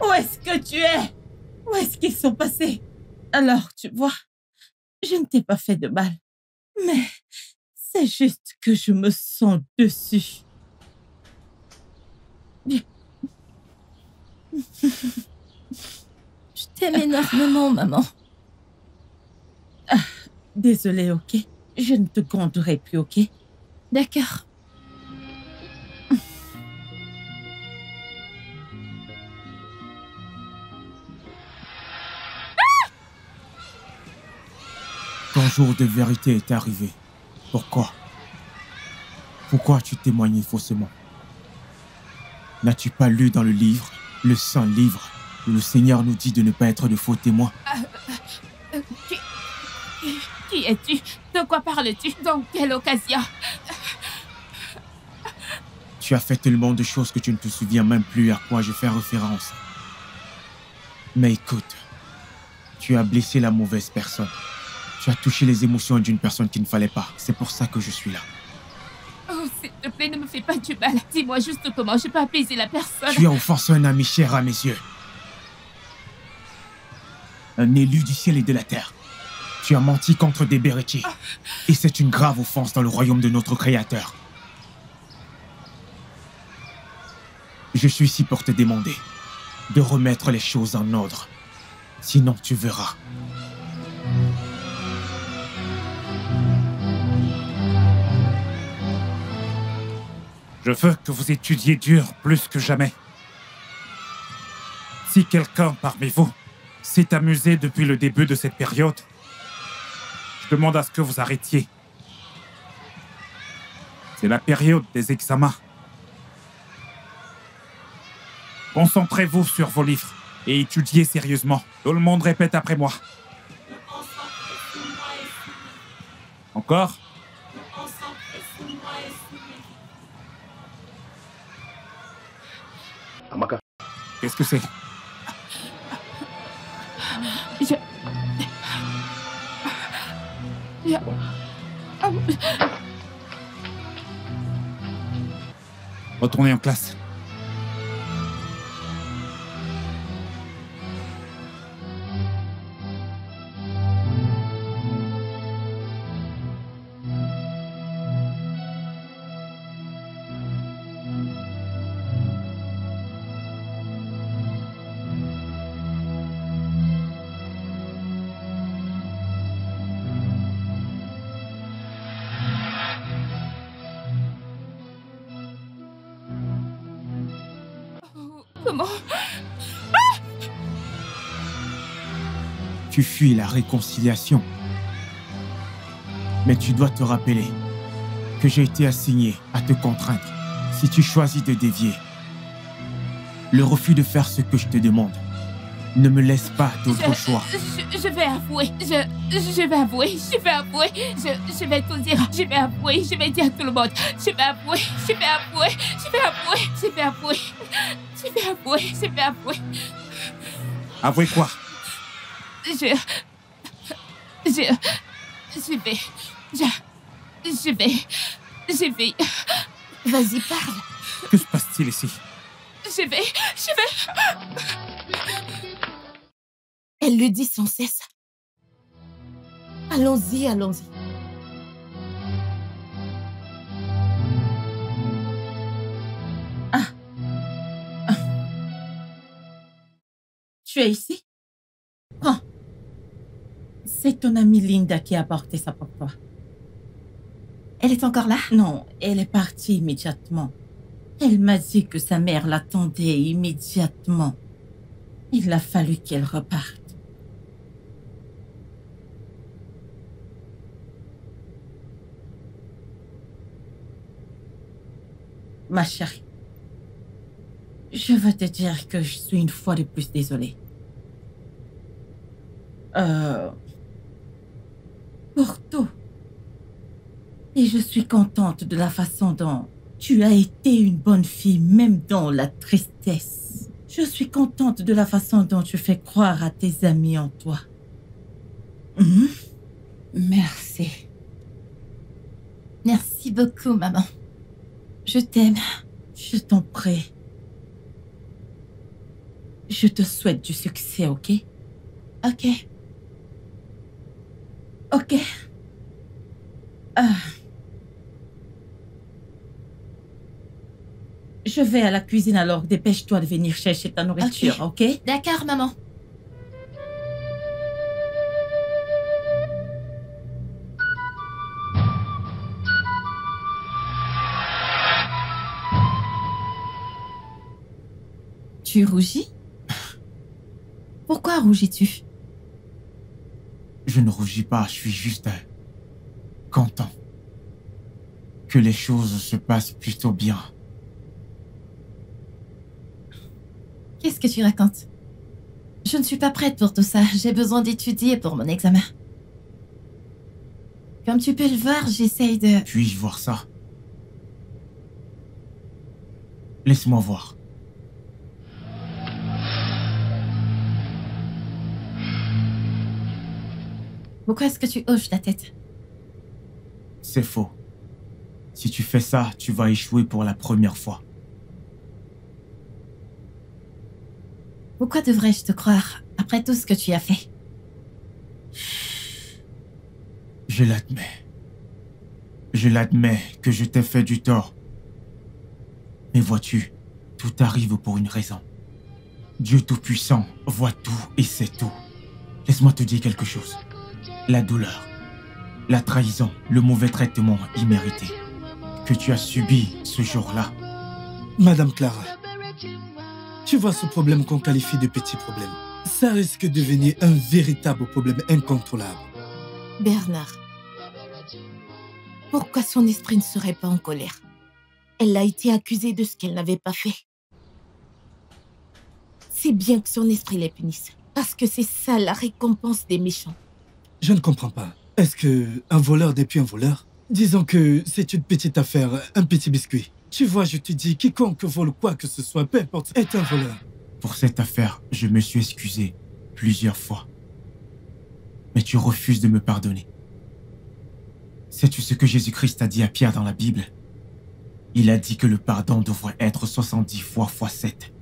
où est-ce que tu es? Où est-ce qu'ils sont passés? Alors, tu vois, je ne t'ai pas fait de mal, mais c'est juste que je me sens dessus. Je t'aime énormément, maman. Désolée, ok? Je ne te gronderai plus, ok? D'accord. Ton jour de vérité est arrivé. Pourquoi? Pourquoi as-tu témoigné faussement? N'as-tu pas lu dans le livre, le saint livre, où le Seigneur nous dit de ne pas être de faux témoins? Qui es-tu? De quoi parles-tu? Dans quelle occasion? Tu as fait tellement de choses que tu ne te souviens même plus à quoi je fais référence. Mais écoute, tu as blessé la mauvaise personne. Tu as touché les émotions d'une personne qu'il ne fallait pas. C'est pour ça que je suis là. Oh, s'il te plaît, ne me fais pas du mal. Dis-moi juste comment je peux apaiser la personne. Tu as offensé un ami cher à mes yeux. Un élu du ciel et de la terre. Tu as menti contre des Beretis. Et c'est une grave offense dans le royaume de notre Créateur. Je suis ici pour te demander de remettre les choses en ordre. Sinon, tu verras. Je veux que vous étudiez dur plus que jamais. Si quelqu'un parmi vous s'est amusé depuis le début de cette période, je demande à ce que vous arrêtiez. C'est la période des examens. Concentrez-vous sur vos livres et étudiez sérieusement. Tout le monde répète après moi. Encore? Qu'est-ce que c'est? Retournez en classe. Comment? Tu fuis la réconciliation. Mais tu dois te rappeler que j'ai été assigné à te contraindre si tu choisis de dévier. Le refus de faire ce que je te demande ne me laisse pas d'autre choix. Je vais avouer. Je vais avouer. Je vais avouer. Je vais tout dire. Je vais avouer. Je vais dire à tout le monde. Je vais avouer. Je vais avouer. Je vais avouer. Je vais avouer. Je vais avouer. Je vais avouer. Avouez quoi? Je vais. Vas-y, parle. Que se passe-t-il ici? Je vais. Elle le dit sans cesse. Allons-y, allons-y. Tu es ici? Prends. C'est ton amie Linda qui a apporté ça pour toi. Elle est encore là? Non, elle est partie immédiatement. Elle m'a dit que sa mère l'attendait immédiatement. Il a fallu qu'elle reparte. Ma chérie, je veux te dire que je suis une fois de plus désolée. Pour tout. Et je suis contente de la façon dont tu as été une bonne fille, même dans la tristesse. Je suis contente de la façon dont tu fais croire à tes amis en toi. Merci. Merci beaucoup, maman. Je t'aime. Je t'en prie. Je te souhaite du succès, ok? Ok. Ok. Je vais à la cuisine, alors dépêche-toi de venir chercher ta nourriture, ok? D'accord, maman. Tu rougis? Pourquoi rougis-tu? Je ne rougis pas, je suis juste content que les choses se passent plutôt bien. Qu'est-ce que tu racontes? Je ne suis pas prête pour tout ça. J'ai besoin d'étudier pour mon examen. Comme tu peux le voir, j'essaye de... Puis-je voir ça? Laisse-moi voir. Pourquoi est-ce que tu hoches la tête? C'est faux. Si tu fais ça, tu vas échouer pour la première fois. Pourquoi devrais-je te croire après tout ce que tu as fait? Je l'admets. Je l'admets que je t'ai fait du tort. Mais vois-tu, tout arrive pour une raison. Dieu Tout-Puissant voit tout et sait tout. Laisse-moi te dire quelque chose. La douleur, la trahison, le mauvais traitement immérité que tu as subi ce jour-là. Madame Clara, Tu vois ce problème qu'on qualifie de petit problème. Ça risque de devenir un véritable problème incontrôlable. Bernard, pourquoi son esprit ne serait pas en colère? Elle a été accusée de ce qu'elle n'avait pas fait. C'est bien que son esprit les punisse, parce que c'est ça la récompense des méchants. Je ne comprends pas. Est-ce qu'un voleur n'est plus un voleur? Disons que c'est une petite affaire, un petit biscuit. Tu vois, je te dis, quiconque vole quoi que ce soit, peu importe, est un voleur. Pour cette affaire, je me suis excusé plusieurs fois. Mais tu refuses de me pardonner. Sais-tu ce que Jésus-Christ a dit à Pierre dans la Bible? Il a dit que le pardon devrait être 70 fois x 7.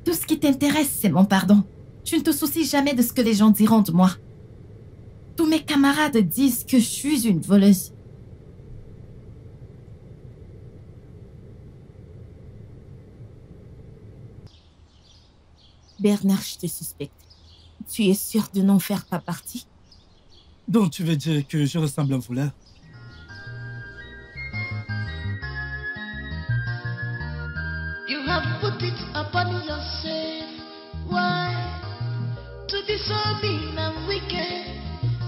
Tout ce qui t'intéresse, c'est mon pardon. Tu ne te soucies jamais de ce que les gens diront de moi. Tous mes camarades disent que je suis une voleuse. Bernard, je te suspecte. Tu es sûr de n'en faire pas partie? Donc tu veux dire que je ressemble à un voleur? You have put it upon yourself. Why? To be so mean and wicked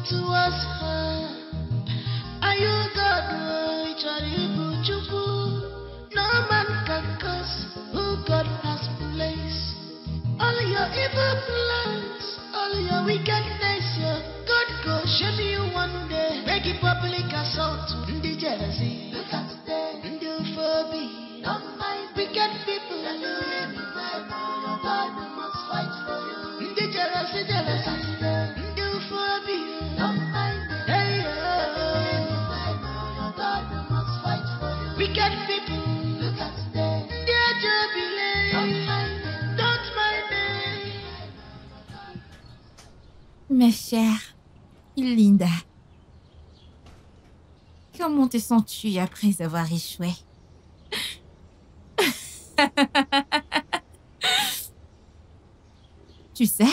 towards her. Are you God? No man can curse who God has placed. All your evil plans, all your wickedness, your God go shame you one day. Make it public assault to the jealousy. Look at them, do phobia. Don't mind wicked people. God must fight for you. The jealousy, do phobia. Don't mind them. Hey, God must fight for you. Wicked people. Look at them. Their jubilee. Don't mind them. Don't mind them. Ma chère Linda, comment te sens-tu après avoir échoué? Tu sais,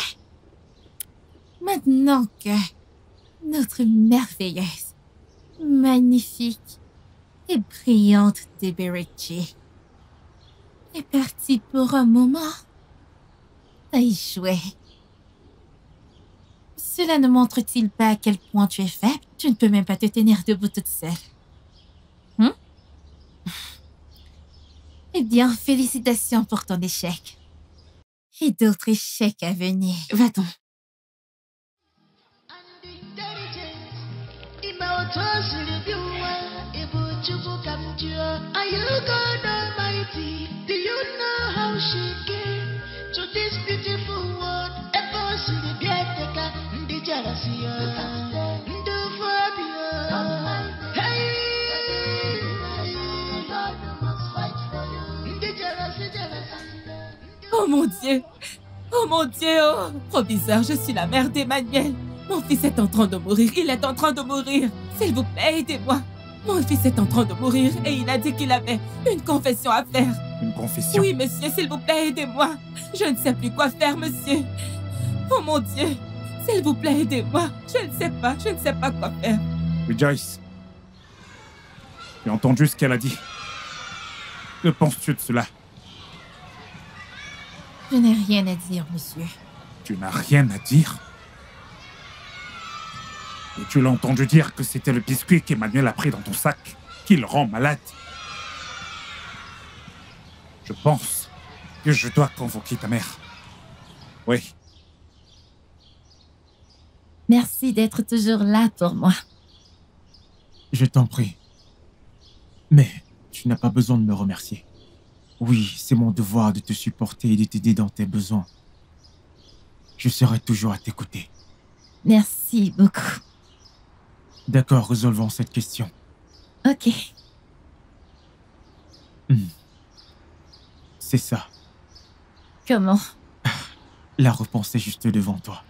maintenant que notre merveilleuse, magnifique et brillante Deberici est partie pour un moment, t'as échoué. Cela ne montre-t-il pas à quel point tu es faible? Tu ne peux même pas te tenir debout toute seule. Eh bien, félicitations pour ton échec. Et d'autres échecs à venir. Va-t'en. Are you God Almighty? Do you know how she came to this beautiful world? Ever see the biateka, the jealousy, the phobia? Hey, God must fight for you. The jealousy. Oh mon Dieu! Oh mon Dieu! Oh, proviseur, je suis la mère d'Emmanuel. Mon fils est en train de mourir. Il est en train de mourir. S'il vous plaît, aidez-moi. Mon fils est en train de mourir et il a dit qu'il avait une confession à faire. Une confession? Oui, monsieur, s'il vous plaît, aidez-moi. Je ne sais plus quoi faire, monsieur. Oh mon Dieu! S'il vous plaît, aidez-moi. Je ne sais pas quoi faire. Rejoice, tu as entendu ce qu'elle a dit? Que penses-tu de cela? Je n'ai rien à dire, monsieur. Tu n'as rien à dire? Et tu l'as entendu dire que c'était le biscuit qu'Emmanuel a pris dans ton sac qui le rend malade. Je pense que je dois convoquer ta mère. Oui. Merci d'être toujours là pour moi. Je t'en prie. Mais tu n'as pas besoin de me remercier. Oui, c'est mon devoir de te supporter et de t'aider dans tes besoins. Je serai toujours à t'écouter. Merci beaucoup. D'accord, résolvons cette question. Ok. C'est ça. Comment? La réponse est juste devant toi.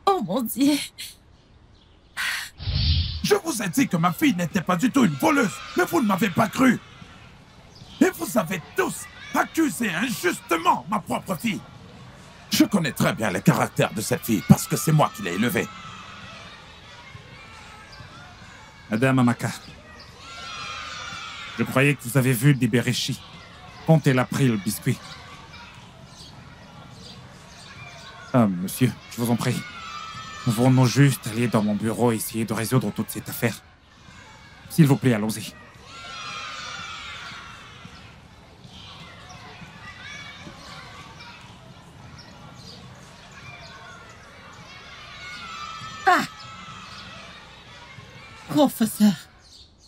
Oh mon Dieu! Je vous ai dit que ma fille n'était pas du tout une voleuse, mais vous ne m'avez pas cru. Et vous avez tous accusé injustement ma propre fille. Je connais très bien le caractère de cette fille parce que c'est moi qui l'ai élevée. Madame Amaka, je croyais que vous avez vu Dibéréchi quand elle a pris le biscuit. Ah, monsieur, je vous en prie. Nous venons juste aller dans mon bureau et essayer de résoudre toute cette affaire. S'il vous plaît, allons-y.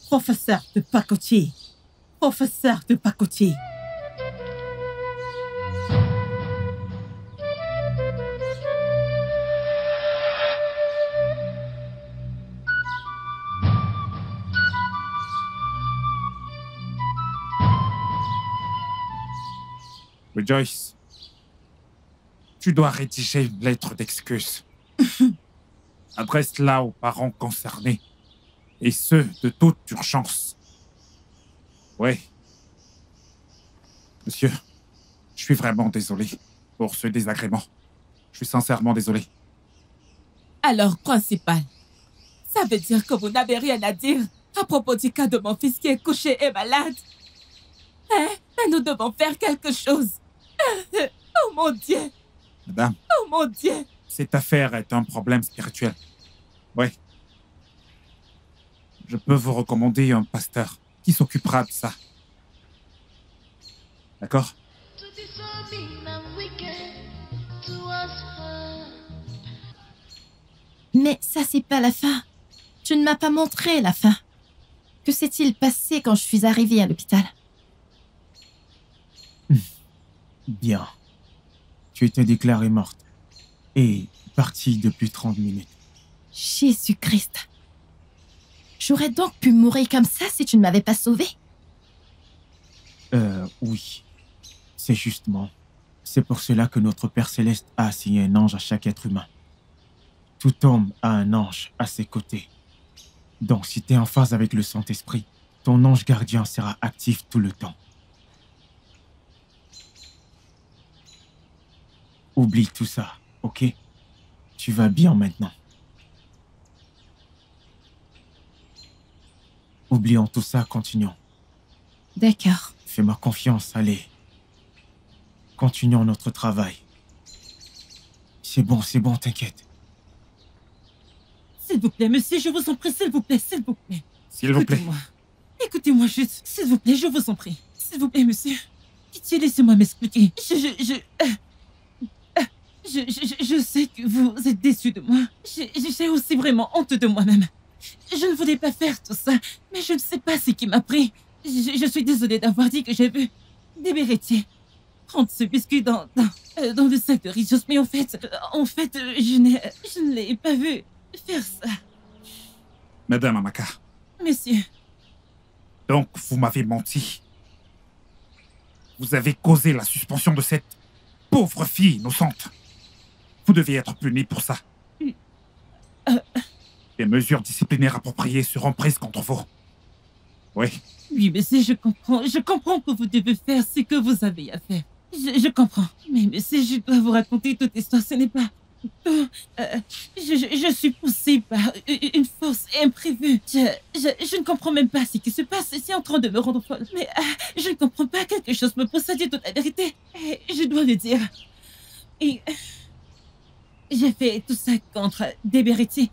Professeur de pacotille. Professeur de pacotille. Rejoice, tu dois rédiger une lettre d'excuse. Adresse-la aux parents concernés, et ce, de toute urgence. Oui. Monsieur, je suis vraiment désolé pour ce désagrément. Je suis sincèrement désolé. Alors, principal, ça veut dire que vous n'avez rien à dire à propos du cas de mon fils qui est couché et malade? Hein? Nous devons faire quelque chose. Oh mon Dieu! Madame, Oh mon Dieu! cette affaire est un problème spirituel. Oui. Je peux vous recommander un pasteur qui s'occupera de ça. D'accord? Mais ça, c'est pas la fin. Tu ne m'as pas montré la fin. Que s'est-il passé quand je suis arrivée à l'hôpital? Bien. Tu étais déclarée morte. Et partie depuis 30 minutes. Jésus-Christ. J'aurais donc pu mourir comme ça si tu ne m'avais pas sauvée? Oui. C'est justement. C'est pour cela que notre Père Céleste a assigné un ange à chaque être humain. Tout homme a un ange à ses côtés. Donc si tu es en phase avec le Saint-Esprit, ton ange gardien sera actif tout le temps. Oublie tout ça, ok? Tu vas bien maintenant. Oublions tout ça, continuons. D'accord. Fais-moi confiance, allez. Continuons notre travail. C'est bon, t'inquiète. S'il vous plaît, monsieur, je vous en prie, s'il vous plaît, s'il vous plaît. S'il vous plaît. Écoutez-moi. Écoutez-moi juste, s'il vous plaît, je vous en prie. S'il vous plaît, monsieur. Pitié, laissez-moi m'expliquer. Je sais que vous êtes déçu de moi. J'ai aussi vraiment honte de moi-même. Je ne voulais pas faire tout ça, mais je ne sais pas ce qui m'a pris. Je suis désolée d'avoir dit que j'ai vu des vérités prendre ce biscuit dans le sac de Rios, mais en fait, je ne l'ai pas vu faire ça. Madame Amaka, Monsieur, donc vous m'avez menti. Vous avez causé la suspension de cette pauvre fille innocente. Vous deviez être puni pour ça. Des mesures disciplinaires appropriées seront prises contre vous. Oui. oui, monsieur, je comprends que vous devez faire ce que vous avez à faire. Je comprends. Mais monsieur, je dois vous raconter toute l'histoire. Ce n'est pas... je suis poussée par une force imprévue. Je ne comprends même pas ce qui se passe. C'est en train de me rendre folle. Mais je ne comprends pas. Quelque chose me pousse à dire toute la vérité. Et je dois le dire. Et j'ai fait tout ça contre Dibéréchi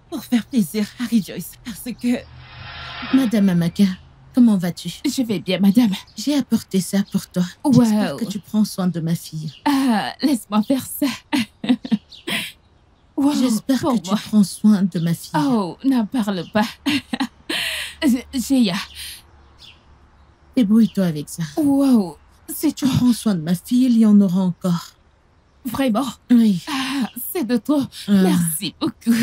pour faire plaisir à Rejoice. Parce que... Madame Amaka, comment vas-tu? Je vais bien, madame. J'ai apporté ça pour toi. Wow. J'espère que tu prends soin de ma fille. Ah, laisse-moi faire ça. Wow, J'espère pour que moi. tu prends soin de ma fille. Oh, n'en parle pas. Géa. Débrouille-toi avec ça. Wow, c'est Tu prends soin de ma fille, il y en aura encore. vraiment... Oui. Ah, c'est de trop. Ah. Merci beaucoup.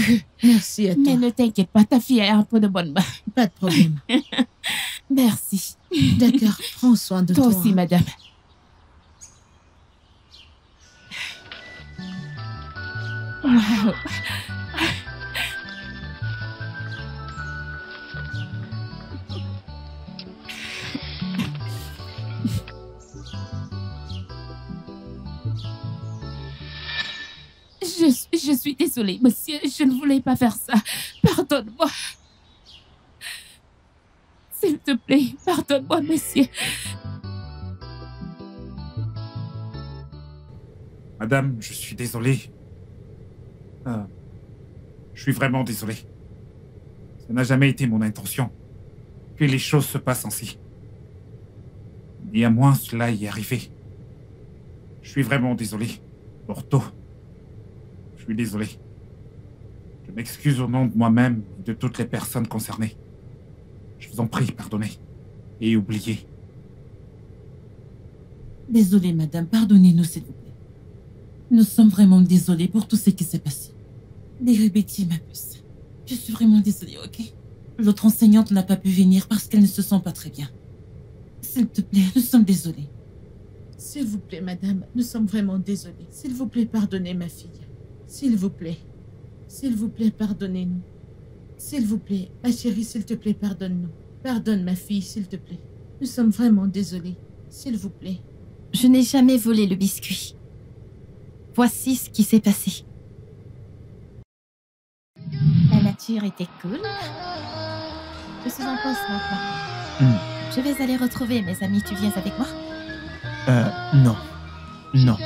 Merci à toi. Mais ne t'inquiète pas, ta fille est un peu de bonne main. Pas de problème. Merci. D'accord, prends soin de Toi toi. aussi, madame. Wow. suis désolée, monsieur. Je ne voulais pas faire ça. Pardonne-moi. S'il te plaît, pardonne-moi, monsieur. Madame, je suis désolé. Je suis vraiment désolé. Ça n'a jamais été mon intention que les choses se passent ainsi. Néanmoins, cela y est arrivé. Je suis vraiment désolé. Porto, je suis désolé. Je m'excuse au nom de moi-même et de toutes les personnes concernées. Je vous en prie, pardonnez et oubliez. Désolée, madame. Pardonnez-nous, s'il vous plaît. Nous sommes vraiment désolés pour tout ce qui s'est passé. Désolée, Betty, ma puce. Je suis vraiment désolée, ok? L'autre enseignante n'a pas pu venir parce qu'elle ne se sent pas très bien. S'il te plaît, nous sommes désolés. S'il vous plaît, madame, nous sommes vraiment désolés. S'il vous plaît, pardonnez ma fille. S'il vous plaît. S'il vous plaît, pardonnez-nous. S'il vous plaît, ma chérie, s'il te plaît, pardonne-nous. Pardonne ma fille, s'il te plaît. Nous sommes vraiment désolés. S'il vous plaît. Je n'ai jamais volé le biscuit. Voici ce qui s'est passé. La nature était cool. Je suis en pause maintenant. Je vais aller retrouver mes amis. Tu viens avec moi? Non. Non.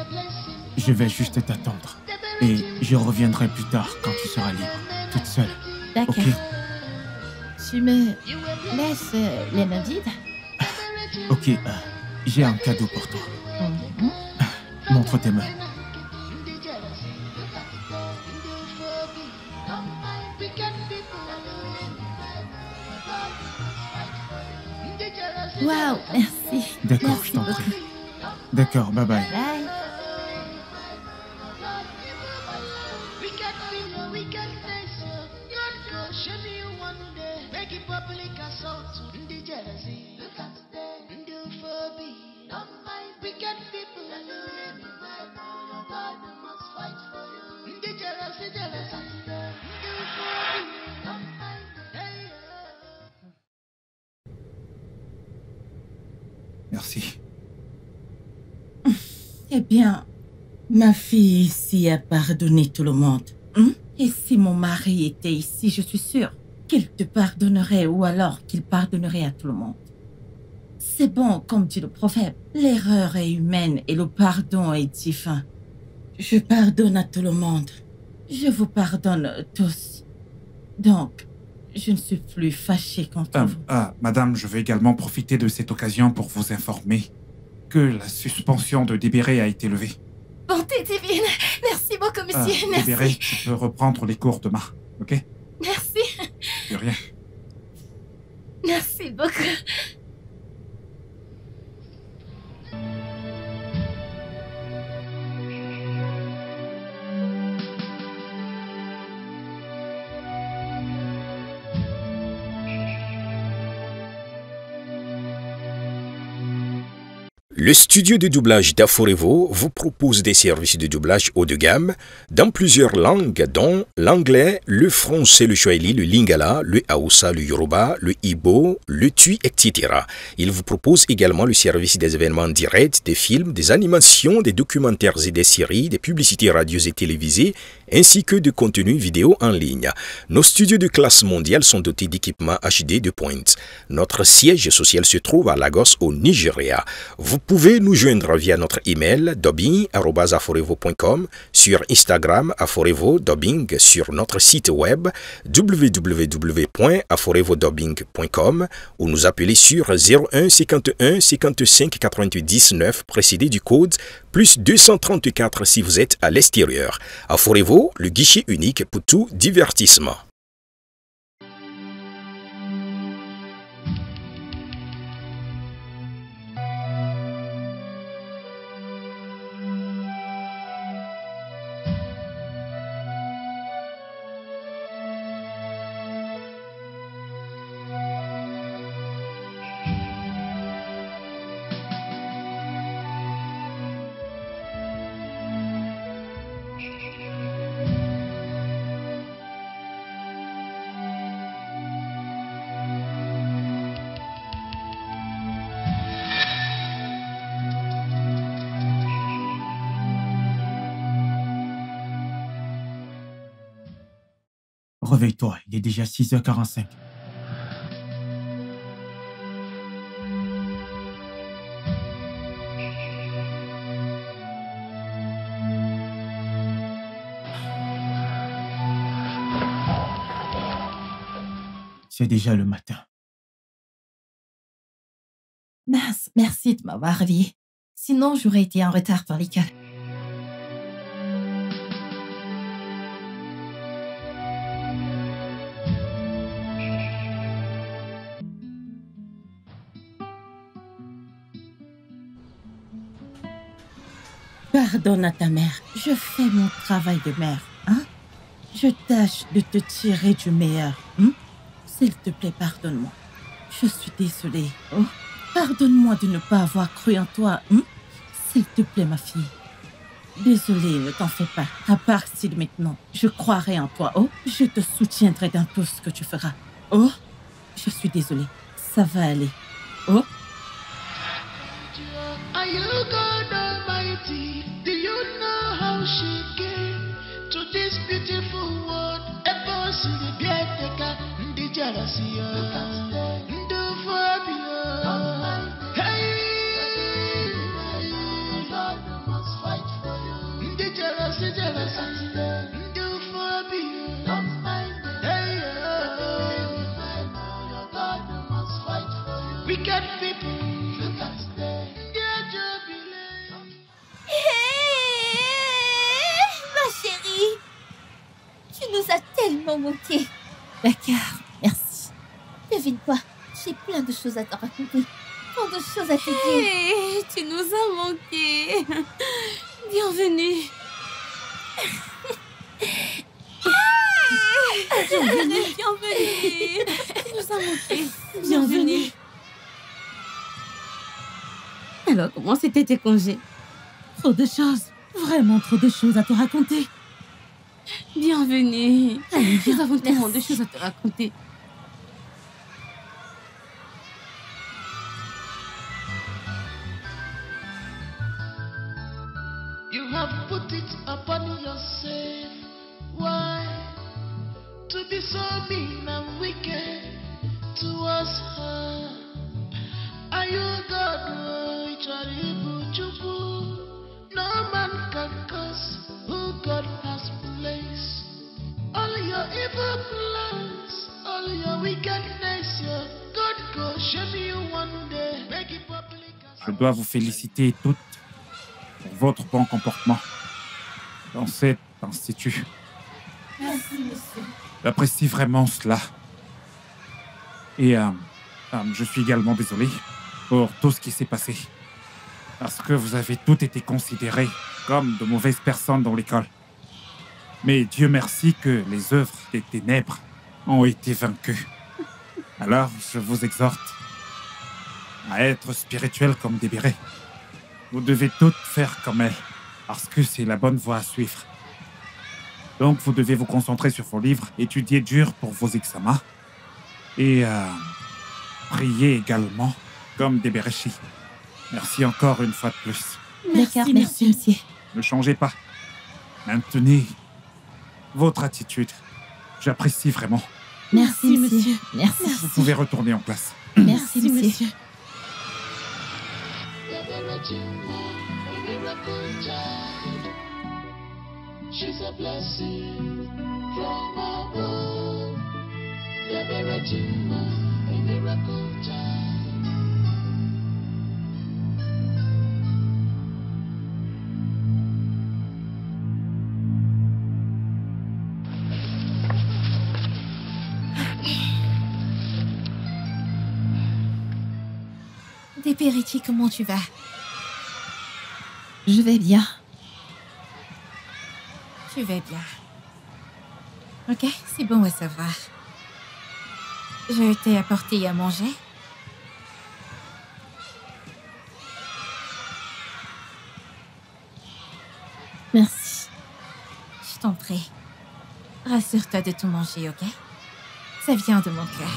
Je vais juste t'attendre. Et je reviendrai plus tard quand tu seras libre, toute seule. D'accord. Ok. Tu me laisses les mains vides? Ok, j'ai un cadeau pour toi. Montre tes mains. Waouh, merci. D'accord, Merci je t'en beaucoup. prie. D'accord, bye bye. Bye. Merci. Eh bien, ma fille ici a pardonné tout le monde. Et si mon mari était ici, je suis sûre qu'il te pardonnerait ou alors qu'il pardonnerait à tout le monde. C'est bon, comme dit le proverbe, l'erreur est humaine et le pardon est divin. Je pardonne à tout le monde. Je vous pardonne tous. Donc, je ne suis plus fâchée contre vous. Madame, je vais également profiter de cette occasion pour vous informer que la suspension de Débéré a été levée. Bonté divine. Merci beaucoup, monsieur. Merci. Débéré, tu peux reprendre les cours demain, ok? Merci. De rien. Merci beaucoup. Le studio de doublage d'Aforevo vous propose des services de doublage haut de gamme dans plusieurs langues dont l'anglais, le français, le swahili, le lingala, le hausa, le yoruba, le igbo, le tui, etc. Il vous propose également le service des événements directs, des films, des animations, des documentaires et des séries, des publicités radios et télévisées, ainsi que de contenus vidéo en ligne. Nos studios de classe mondiale sont dotés d'équipements HD de pointe. Notre siège social se trouve à Lagos au Nigeria. Vous pouvez nous joindre via notre email dubbing@aforevo.com, sur Instagram aforevo-dubbing, sur notre site web www.aforevodubbing.com ou nous appeler sur 01 51 55 99 précédé du code plus 234 si vous êtes à l'extérieur. Aforevo, le guichet unique pour tout divertissement. Réveille-toi, il est déjà 6h45. C'est déjà le matin. Mince, merci de m'avoir réveillée. Sinon, j'aurais été en retard pour l'école. Pardonne à ta mère. Je fais mon travail de mère, hein? Je tâche de te tirer du meilleur, hein? S'il te plaît, pardonne-moi. Je suis désolée. Oh, pardonne-moi de ne pas avoir cru en toi, hein? S'il te plaît, ma fille. Désolée, ne t'en fais pas. À partir de maintenant, je croirai en toi. Oh, je te soutiendrai dans tout ce que tu feras. Oh, je suis désolée. Ça va aller. Oh. Are you God Almighty? Do you know how she came to this beautiful world? Ever since the Biateka, the Jarasia, the Fabia. Hey, God must fight for you. The Jarasia, the Fabia. Hey, God must fight for you. Wicked people. Tu nous as tellement manqué. D'accord, merci. Devine quoi, j'ai plein de choses à te raconter. Tant de choses à te dire. Hey, tu nous as manqué. Bienvenue. Bienvenue. Tu nous as manqué. Bienvenue. Alors, comment c'était tes congés? Trop de choses. Vraiment trop de choses à te raconter. Bienvenue. Allez, nous avons tellement de choses à te raconter. You have put it upon yourself. Why? To be so mean and wicked towards her. Are you God? No man can curse who God has placed. All your evil plans, all your wickedness, your God go shame you one day. Make it public. Je dois vous féliciter toutes pour votre bon comportement dans cet institut. Merci, monsieur. J'apprécie vraiment cela. Et je suis également désolé pour tout ce qui s'est passé. Parce que vous avez toutes été considérées comme de mauvaises personnes dans l'école. Mais Dieu merci que les œuvres des ténèbres ont été vaincues. Alors, je vous exhorte à être spirituels comme des bérets. Vous devez toutes faire comme elle, parce que c'est la bonne voie à suivre. Donc, vous devez vous concentrer sur vos livres, étudier dur pour vos examens, et prier également comme des béréchis. Merci encore une fois de plus. D'accord, merci, monsieur. Ne changez pas. Maintenez votre attitude. J'apprécie vraiment. Merci, monsieur. Merci. Vous pouvez retourner en classe. Merci, monsieur. She's a blessing from above. The Redeemer, a miracle child. Dépéritie, comment tu vas? Je vais bien. Tu vas bien. Ok, c'est bon à savoir. Je t'ai apporté à manger. Merci. Je t'en prie. Rassure-toi de tout manger, ok? Ça vient de mon cœur.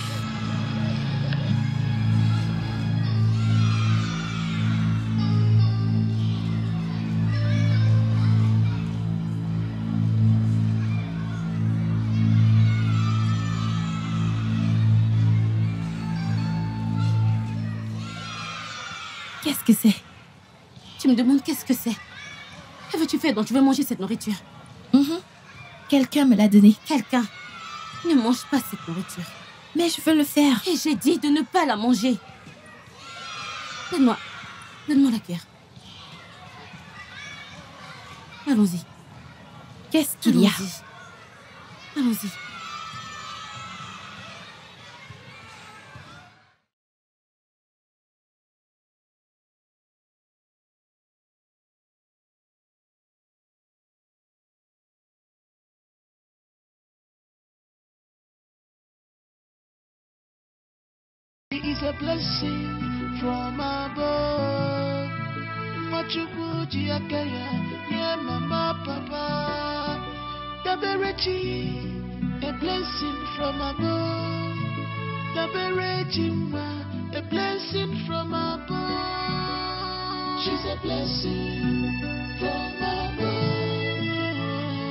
Qu'est-ce que c'est? Tu me demandes qu'est-ce que c'est? Que veux-tu faire? Donc tu veux manger cette nourriture? Quelqu'un me l'a donné. Quelqu'un. Ne mange pas cette nourriture. Mais je veux le faire. Et j'ai dit de ne pas la manger. Donne-moi la cuillère. Allons-y. Qu'est-ce qu'il y a? Allons-y. Is a blessing from above. Machukuji akaya, yeah, mama, papa. Daberechi, a blessing from above. Daberechi, a blessing from above. She's a blessing from above.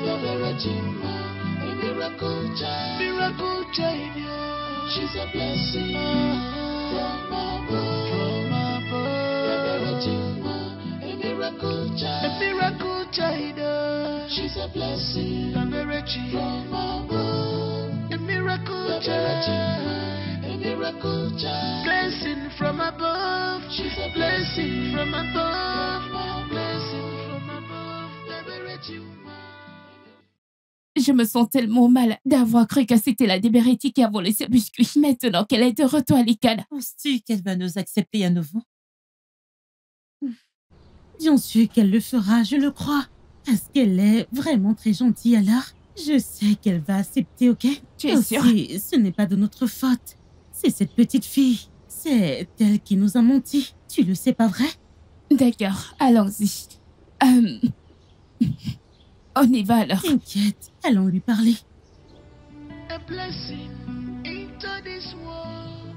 Daberechi, a miracle child. Miracle child, yeah. She's a blessing from above. From above. A miracle child. A miracle child. She's a blessing from above. A miracle child. A miracle child. Blessing from above. She's a blessing from above. Blessing from above. Je me sens tellement mal d'avoir cru que c'était la Deberetti qui a volé ce biscuit. Maintenant qu'elle est de retour à l'Icade. Penses-tu qu'elle va nous accepter à nouveau? Bien sûr qu'elle le fera, je le crois. Parce qu'elle est vraiment très gentille alors. Je sais qu'elle va accepter, ok? Tu es sûre? Ce n'est pas de notre faute. C'est cette petite fille. C'est elle qui nous a menti. Tu le sais, pas vrai? D'accord, allons-y. On y va alors. T'inquiète, allons lui parler. A blessing into this world.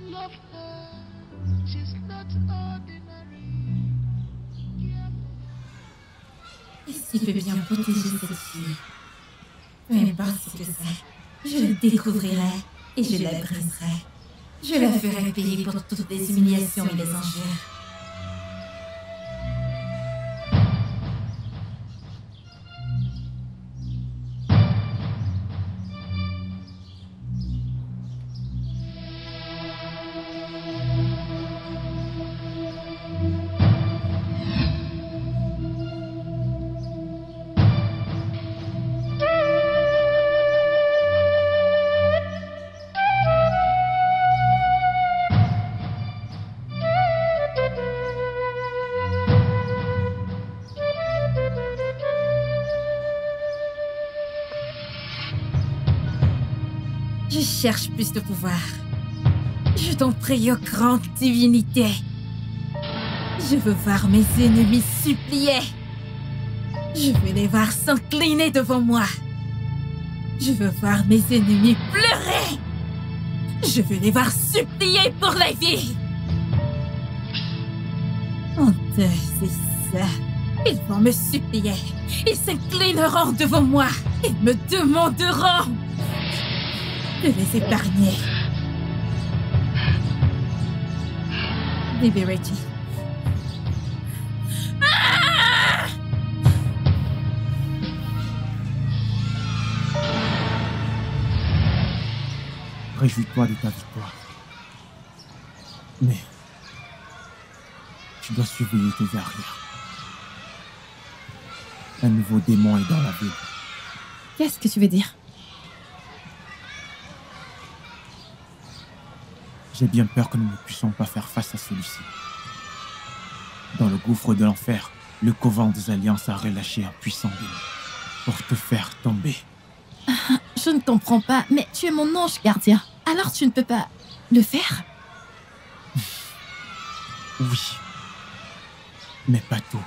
Love her. She's not ordinary. Et s'il peut bien protéger cette fille, peu importe ce que c'est, je le découvrirai et je la briserai. Je la ferai payer pour toutes les humiliations et les injures. Je cherche plus de pouvoir. Je t'en prie, ô grande divinité. Je veux voir mes ennemis supplier. Je veux les voir s'incliner devant moi. Je veux voir mes ennemis pleurer. Je veux les voir supplier pour la vie. En deux, c'est ça. Ils vont me supplier. Ils s'inclineront devant moi. Ils me demanderont de les épargner. Deberetti. Réjouis-toi de ta victoire. Mais tu dois surveiller tes arrières. Un nouveau démon est dans la ville. Qu'est-ce que tu veux dire? J'ai bien peur que nous ne puissions pas faire face à celui-ci. Dans le gouffre de l'enfer, le couvent des Alliances a relâché un puissant démon pour te faire tomber. Je ne comprends pas, mais tu es mon ange gardien. Alors tu ne peux pas le faire? Oui, mais pas tout.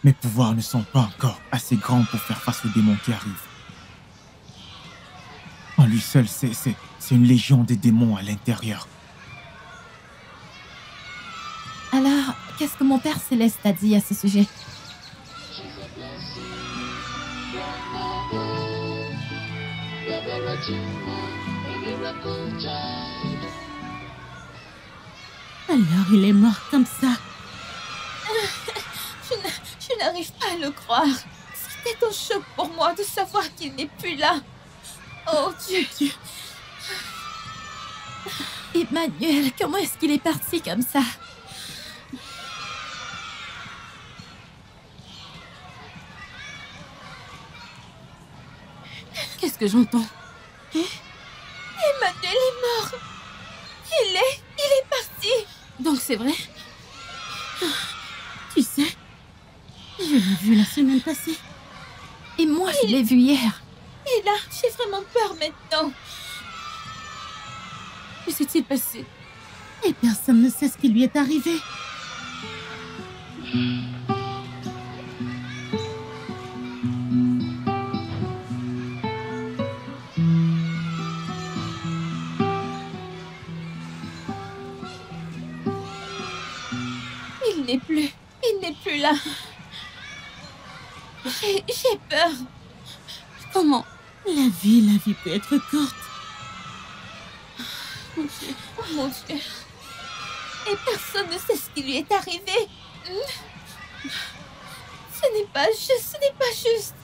Mes pouvoirs ne sont pas encore assez grands pour faire face aux démons qui arrivent. En lui seul, c'est une légion de démons à l'intérieur. Alors, qu'est-ce que mon Père Céleste a dit à ce sujet? Alors il est mort comme ça. Je n'arrive pas à le croire. C'était un choc pour moi de savoir qu'il n'est plus là. Oh Dieu. Emmanuel, comment est-ce qu'il est parti comme ça? Qu'est-ce que j'entends? Emmanuel est mort. Il est parti. Donc c'est vrai? Tu sais, je l'ai vu la semaine passée. Et moi, je l'ai vu hier. Et là, j'ai vraiment peur maintenant. Que s'est-il passé? Et personne ne sait ce qui lui est arrivé. Il n'est plus là. J'ai peur. Comment? La vie peut être courte. Mon Dieu, oh mon Dieu. Et personne ne sait ce qui lui est arrivé. Ce n'est pas juste.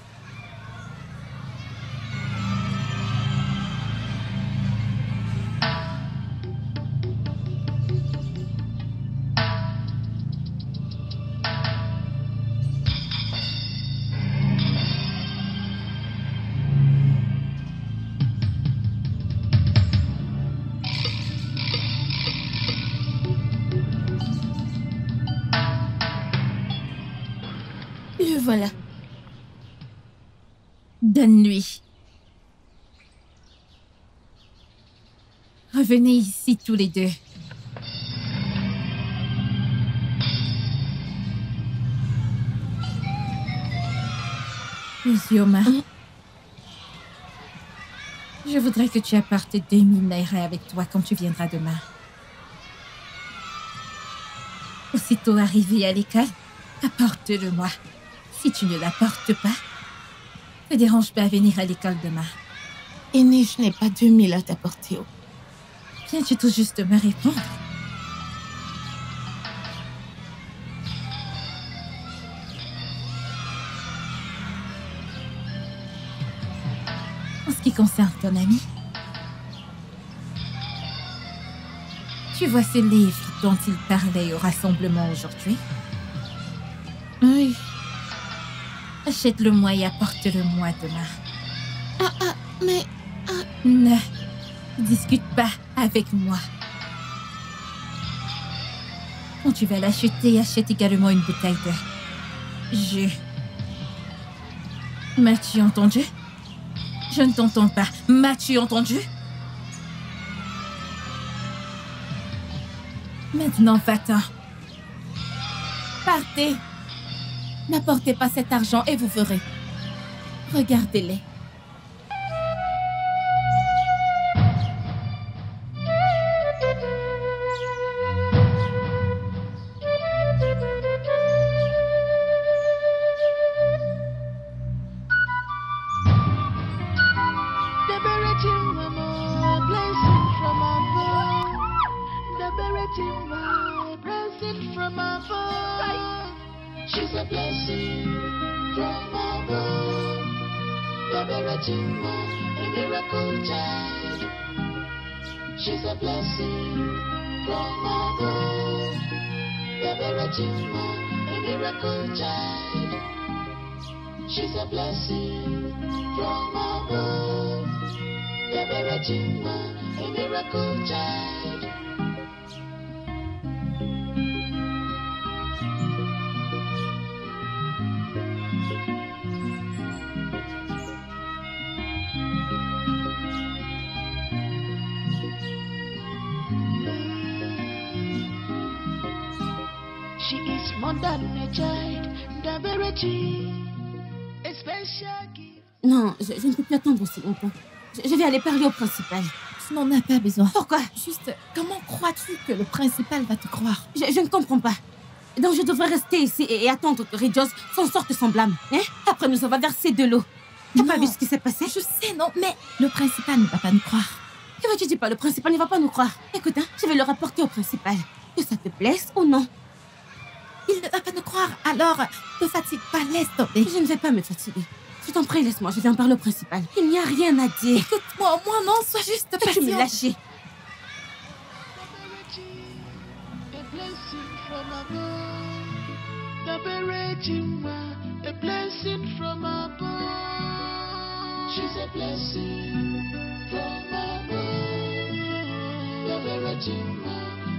Le voilà. Donne-lui. Revenez ici tous les deux. Uzioma, je voudrais que tu apportes 2000 naira avec toi quand tu viendras demain. Aussitôt arrivé à l'école, apporte-le-moi. Si tu ne l'apportes pas, ne dérange pas à venir à l'école demain. Aîné, je n'ai pas 2000 à t'apporter. Viens-tu tout juste me répondre? En ce qui concerne ton ami, tu vois ce livre dont il parlait au rassemblement aujourd'hui? Oui. Achète-le-moi et apporte-le-moi demain. Mais... Ne discute pas avec moi. Quand tu vas l'acheter, achète également une bouteille de jus. M'as-tu entendu? Je ne t'entends pas. M'as-tu entendu? Maintenant, va-t'en. Partez. N'apportez pas cet argent et vous verrez. Regardez-les. She's a blessing from above. The Beratima, a miracle child. She's a blessing from above. The Beratima, a miracle child. She's a blessing from above. The Beratima, a miracle child. She is more than a child, the Verity, a special gift. Non, je ne peux plus attendre aussi longtemps. Je vais aller parler au principal. Tu n'en as pas besoin. Pourquoi? Juste, comment crois-tu que le principal va te croire? Je ne comprends pas. Donc je devrais rester ici et attendre que Rijos s'en sorte sans blâme. Hein? Après nous avoir versé de l'eau. T'as pas vu ce qui s'est passé? Je sais, non, mais le principal ne va pas nous croire. Que tu dis pas? Le principal ne va pas nous croire. Écoute, hein, je vais le rapporter au principal. Que ça te plaise ou non? Il ne va pas nous croire, alors ne fatigue pas, laisse tomber. Je ne vais pas me fatiguer. Je t'en prie, laisse-moi, je viens par le principal. Il n'y a rien à dire. Écoute-moi, au moins non, sois juste patiente. Peux-tu me lâcher? A blessing from above. She's a blessing from above. The Virgin,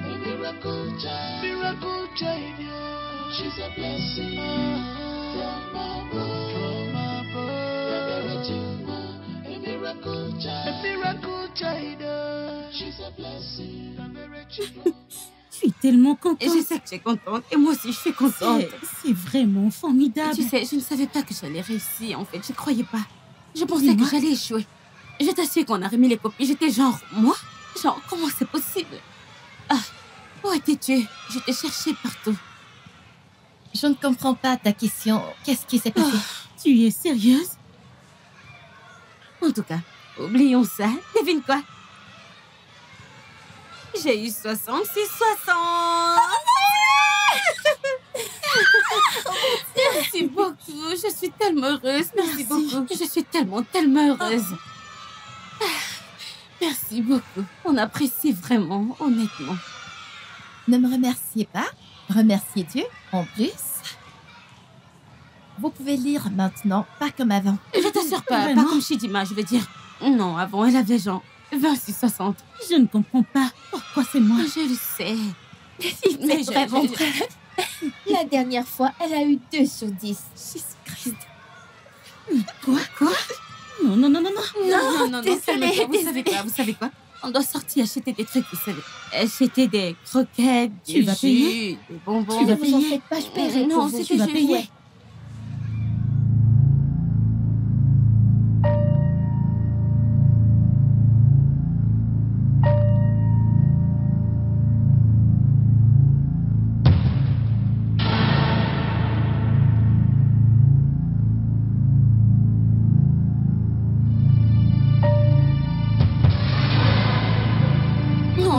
a miracle child. Miracle child, yeah. She's a blessing from above. From above. The Virgin, a miracle child. A miracle child. She's a blessing. Je suis tellement contente. Je sais que tu es contente. Et moi aussi, je suis contente. C'est vraiment formidable. Tu sais, je ne savais pas que j'allais réussir, en fait. Je ne croyais pas. Je pensais que j'allais échouer. Je t'assure qu'on a remis les copies. J'étais genre, moi? Genre, comment c'est possible? Ah, où étais-tu? Je t'ai cherché partout. Je ne comprends pas ta question. Qu'est-ce qui s'est passé? Tu es sérieuse? En tout cas, oublions ça. Devine quoi? J'ai eu 66-60. Merci beaucoup. Je suis tellement heureuse. Merci beaucoup. Je suis tellement heureuse. Merci beaucoup. On apprécie vraiment, honnêtement. Ne me remerciez pas. Remerciez Dieu, en plus. Vous pouvez lire maintenant, pas comme avant. Je t'assure pas comme Chidima, je veux dire. Non, avant, elle avait genre 26-60. Je ne comprends pas. Pourquoi c'est moi? Je le sais. Mais vraiment vrai. La dernière fois, elle a eu 2 sur 10. Jésus-Christ. Quoi? Non. Non, Désolée. Vous savez quoi? On doit sortir acheter des trucs, vous savez. Acheter des croquettes, du jus, des bonbons. Tu vas payer? Vous en faites pas, je paierai. Non, c'est que tu vas payer.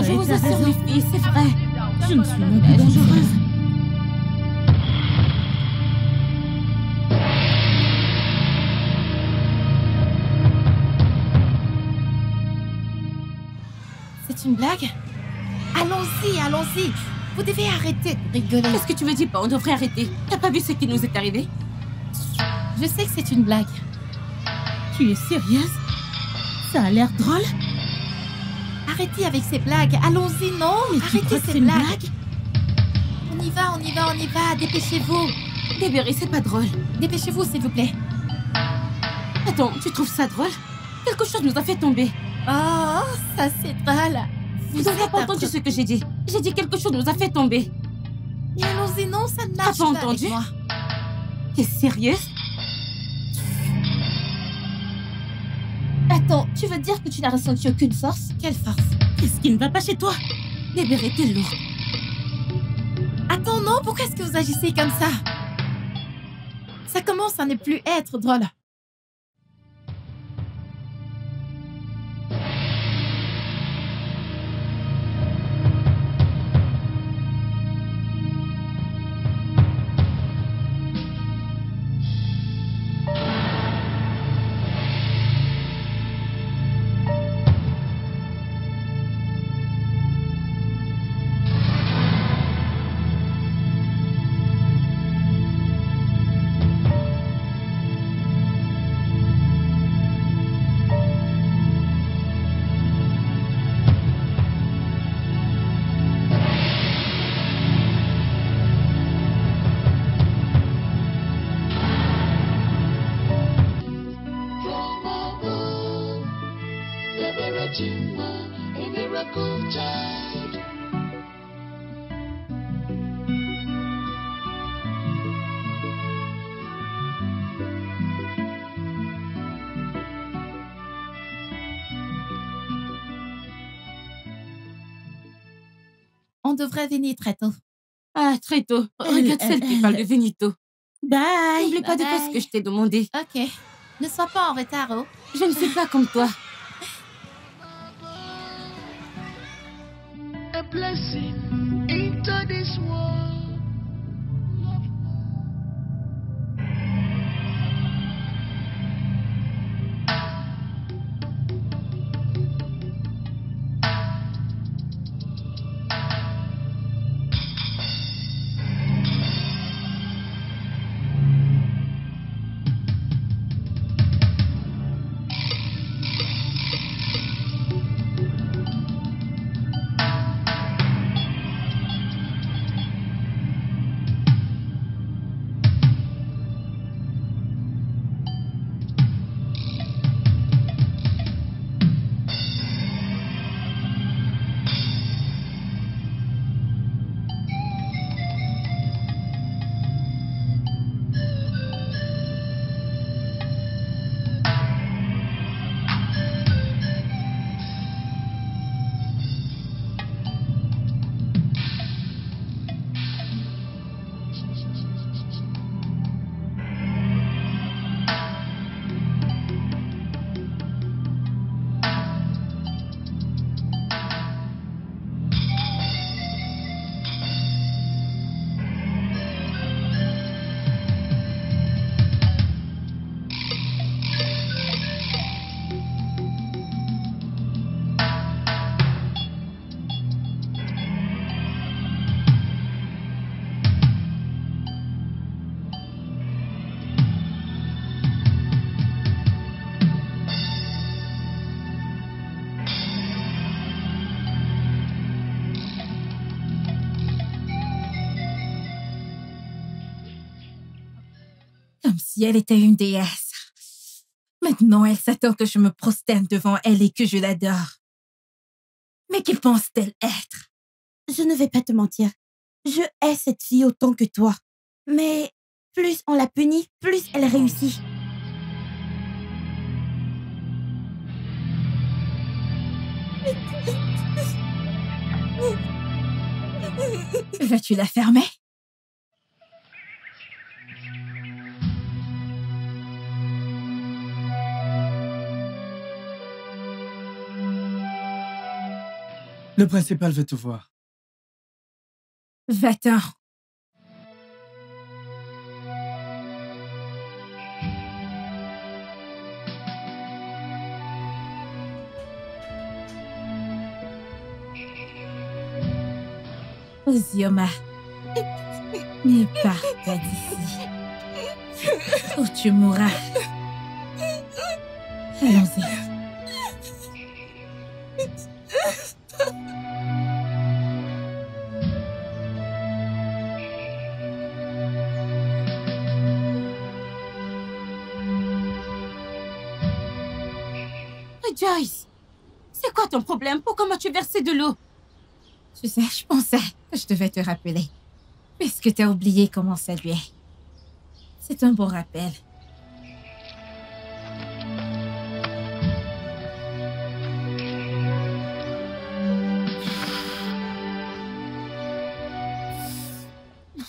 Je vous assure, les filles, c'est vrai. Je ne suis non plus dangereuse. C'est une blague? Allons-y. Vous devez arrêter de rigoler. Qu'est-ce que tu veux dire pas? On devrait arrêter. T'as pas vu ce qui nous est arrivé? Je sais que c'est une blague. Tu es sérieuse? Ça a l'air drôle. Arrêtez avec ces blagues. Allons-y, non. Arrêtez ces blagues. On y va. Dépêchez-vous. Débéry, c'est pas drôle. Dépêchez-vous, s'il vous plaît. Attends, tu trouves ça drôle? Quelque chose nous a fait tomber. Oh, ça c'est drôle. Vous n'avez pas entendu ce que j'ai dit? J'ai dit quelque chose nous a fait tomber. Mais allons-y, non, ça ne marche pas entendu avec moi. T'es sérieuse? Attends, tu veux dire que tu n'as ressenti aucune force? Quelle force? Qu'est-ce qui ne va pas chez toi? Débéry, t'es lourde. Attends, non, pourquoi est-ce que vous agissez comme ça? Ça commence à ne plus être drôle. On devrait venir très tôt. Ah, très tôt. Regarde celle qui parle de Venito. Bye. N'oublie pas de faire ce que je t'ai demandé. Ok. Ne sois pas en retard, oh. Je ne suis pas comme toi. A blessing in Comme si elle était une déesse. Maintenant, elle s'attend que je me prosterne devant elle et que je l'adore. Mais qui pense-t-elle être? Je ne vais pas te mentir. Je hais cette fille autant que toi. Mais plus on la punit, plus elle réussit. Vas-tu la fermer? Le principal veut te voir. Va-t'en. Osioma, ne pars pas d'ici. Ou tu mourras. Allons-y. Joyce, c'est quoi ton problème? Pourquoi m'as-tu versé de l'eau? Tu sais, je pensais que je devais te rappeler. Puisque t'as oublié comment saluer. C'est un bon rappel.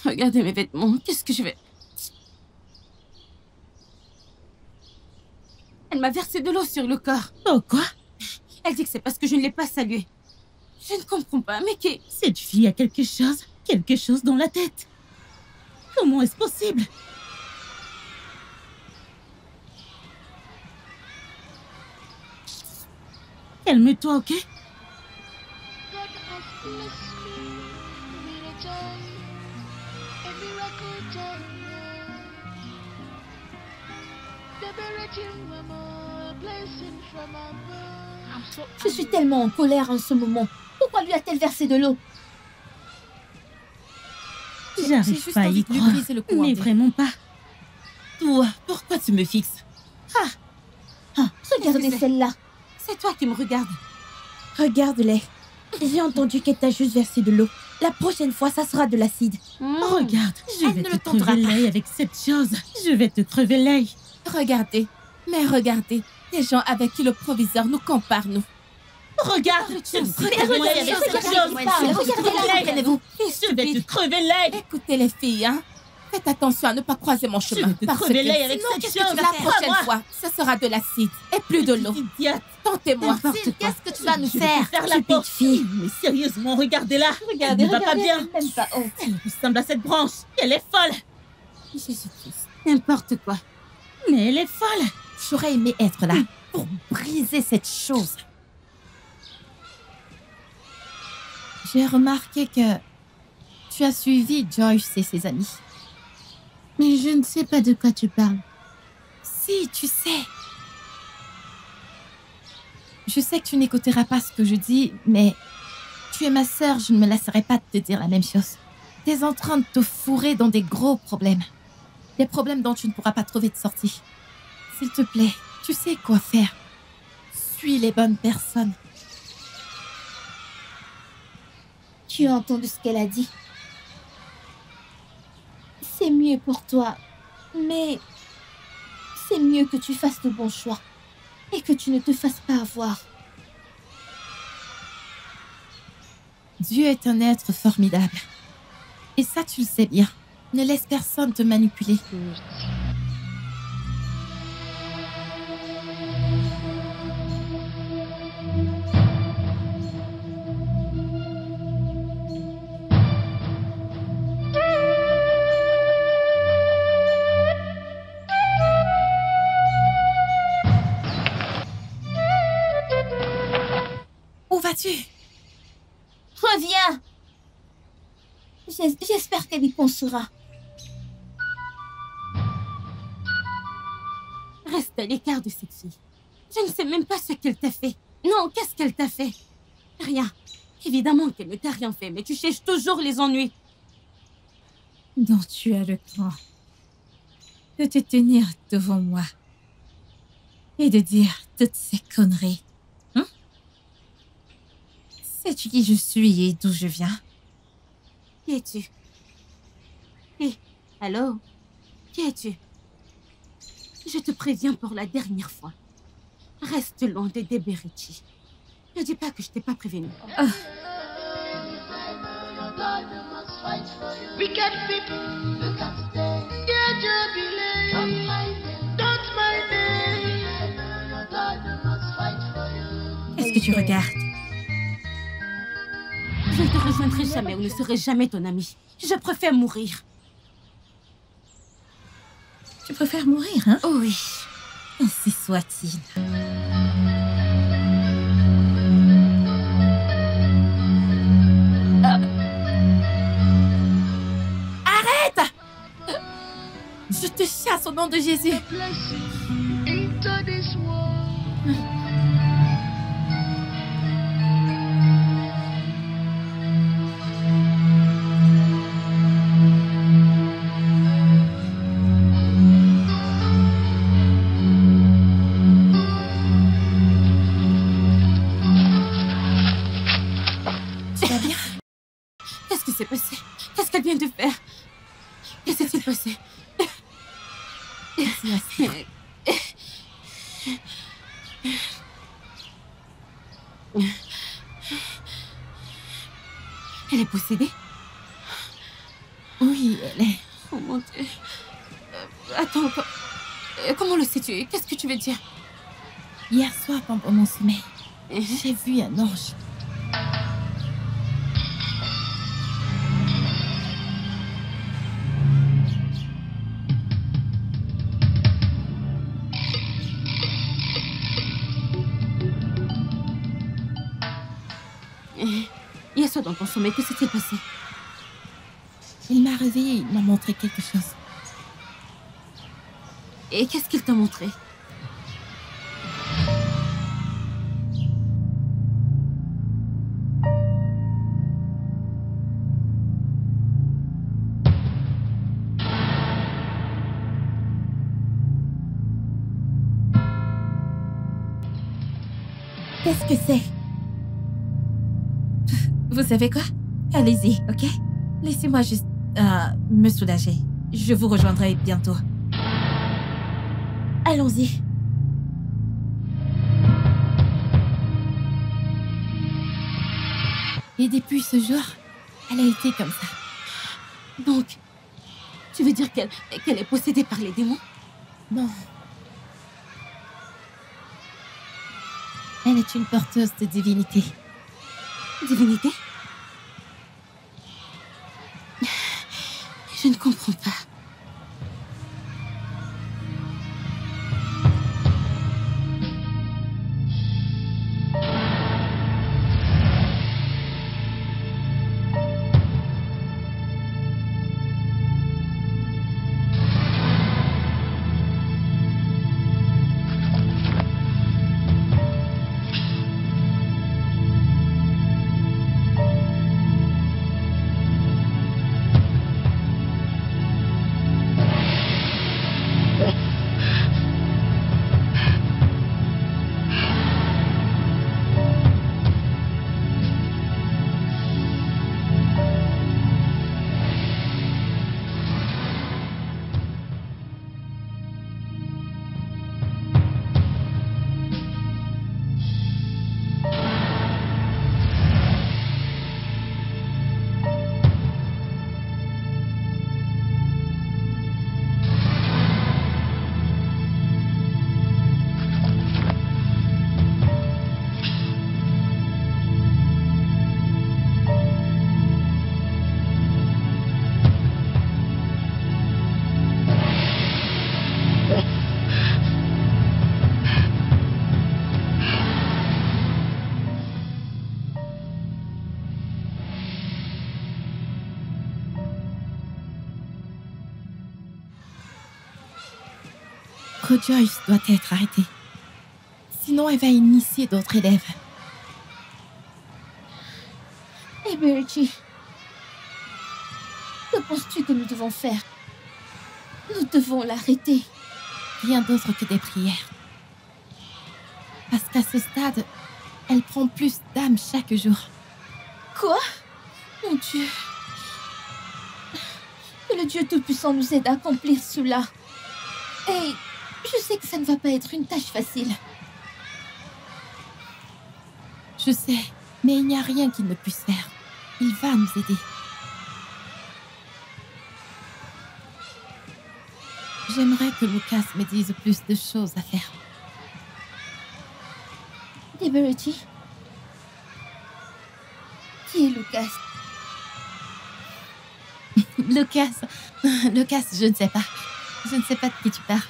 Regardez mes vêtements, qu'est-ce que je vais... Elle m'a versé de l'eau sur le corps. Oh, quoi? Elle dit que c'est parce que je ne l'ai pas saluée. Je ne comprends pas, mais qui... Cette fille a quelque chose dans la tête. Comment est-ce possible? Calme-toi, ok? Je suis tellement en colère en ce moment. Pourquoi lui a-t-elle versé de l'eau? J'arrive pas à y croire. Mais vraiment pas. Toi, pourquoi tu me fixes? Regardez celle-là. C'est toi qui me regardes. Regarde-les. J'ai entendu qu'elle t'a juste versé de l'eau. La prochaine fois, ça sera de l'acide. Regarde, je vais te crever l'œil avec cette chose. Je vais te crever l'œil. Regardez, mais regardez, les gens avec qui le proviseur nous compare, nous. Regarde, je vais te crever l'œil avec cette chose. Regardez-vous. Je vais te crever l'œil. Écoutez les filles, hein. Faites attention à ne pas croiser mon chemin. Je vais te crever l'œil avec cette chose. La prochaine fois, ce sera de l'acide et plus de l'eau. Tentez-moi. Qu'est-ce que tu vas nous faire? La petite fille. Mais sérieusement, regardez-la. Elle ne va pas bien. Elle ressemble à cette branche. Elle est folle. Jésus-Christ. N'importe quoi. Mais elle est folle. J'aurais aimé être là pour briser cette chose. J'ai remarqué que tu as suivi Joyce et ses amis. Mais je ne sais pas de quoi tu parles. Si, tu sais. Je sais que tu n'écouteras pas ce que je dis, mais tu es ma sœur, je ne me lasserai pas de te dire la même chose. Tu es en train de te fourrer dans des gros problèmes. Des problèmes dont tu ne pourras pas trouver de sortie. S'il te plaît, tu sais quoi faire. Suis les bonnes personnes. Tu as entendu ce qu'elle a dit? C'est mieux pour toi, mais c'est mieux que tu fasses de bons choix et que tu ne te fasses pas avoir. Dieu est un être formidable. Et ça, tu le sais bien. Ne laisse personne te manipuler. Où vas-tu? Reviens! J'espère qu'elle y pensera. Reste à l'écart de cette fille. Je ne sais même pas ce qu'elle t'a fait. Non, qu'est-ce qu'elle t'a fait? Rien. Évidemment qu'elle ne t'a rien fait, mais tu cherches toujours les ennuis. Dont tu as le temps. de te tenir devant moi et de dire toutes ces conneries. Hein? Sais-tu qui je suis et d'où je viens? Qui es-tu? Hé, allô? Qui es-tu? Je te préviens pour la dernière fois. Reste loin de Deberici. Ne dis pas que je t'ai pas prévenu. Oh. Wicked people, you can stay. Yeah, Jubilee. Don't mind them. Don't mind them. God must fight for you. Qu'est-ce que tu regardes? Je ne te rejoindrai jamais ou ne serai jamais ton ami. Je préfère mourir. Tu préfères mourir, hein? Oh oui. Ainsi soit-il. Arrête! Je te chasse au nom de Jésus. Into this world. Qu'est-ce qui s'est passé? Qu'est-ce qu'elle vient de faire? Qu'est-ce qui s'est passé? Elle est possédée? Oui, elle est. Oh mon Dieu. Attends, comment le sais-tu? Qu'est-ce que tu veux dire? Hier soir, pendant mon sommeil, j'ai vu un ange. Hier soir dans ton sommeil, qu'est-ce qui s'est passé? Il m'a réveillée, il m'a montré quelque chose. Et qu'est-ce qu'il t'a montré? Qu'est-ce que c'est? Vous savez quoi? Allez-y, ok? Laissez-moi juste me soulager. Je vous rejoindrai bientôt. Allons-y. Et depuis ce jour, elle a été comme ça. Donc, tu veux dire qu'elle est possédée par les démons? Non. Elle est une porteuse de divinité. Divinité? Je ne comprends pas. Joyce doit être arrêtée. Sinon, elle va initier d'autres élèves. Eh Bertie, que penses-tu que nous devons faire? Nous devons l'arrêter. Rien d'autre que des prières. Parce qu'à ce stade, elle prend plus d'âme chaque jour. Quoi? Mon Dieu. Que le Dieu Tout-Puissant nous aide à accomplir cela. Et je sais que ça ne va pas être une tâche facile. Je sais, mais il n'y a rien qu'il ne puisse faire. Il va nous aider. J'aimerais que Lucas me dise plus de choses à faire. Liberty? Qui est Lucas? Lucas, je ne sais pas. Je ne sais pas de qui tu parles.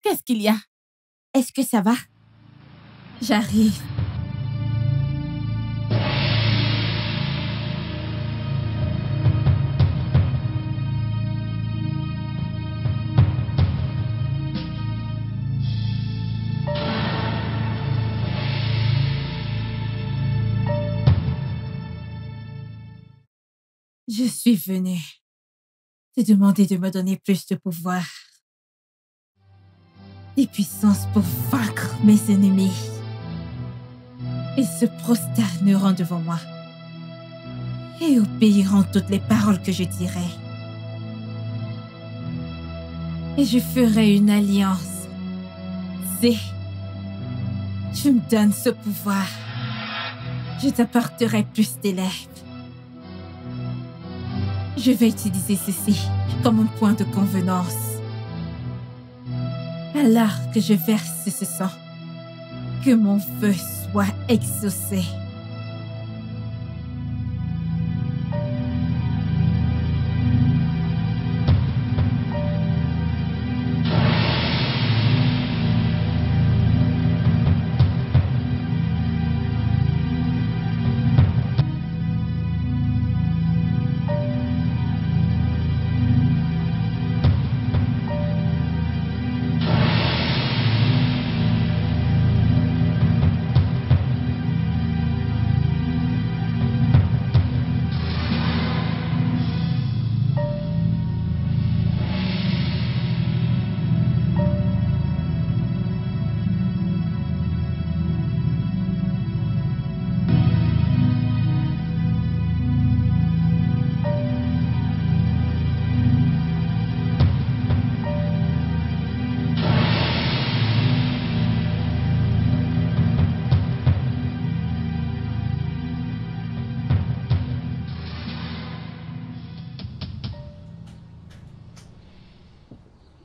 Qu'est-ce qu'il y a? Est-ce que ça va? J'arrive. Je suis venue te demander de me donner plus de pouvoir, des puissances pour vaincre mes ennemis. Ils se prosterneront devant moi et obéiront toutes les paroles que je dirai. Et je ferai une alliance. Si tu me donnes ce pouvoir, je t'apporterai plus d'élèves. Je vais utiliser ceci comme un point de convenance. Alors que je verse ce sang, que mon vœu soit exaucé.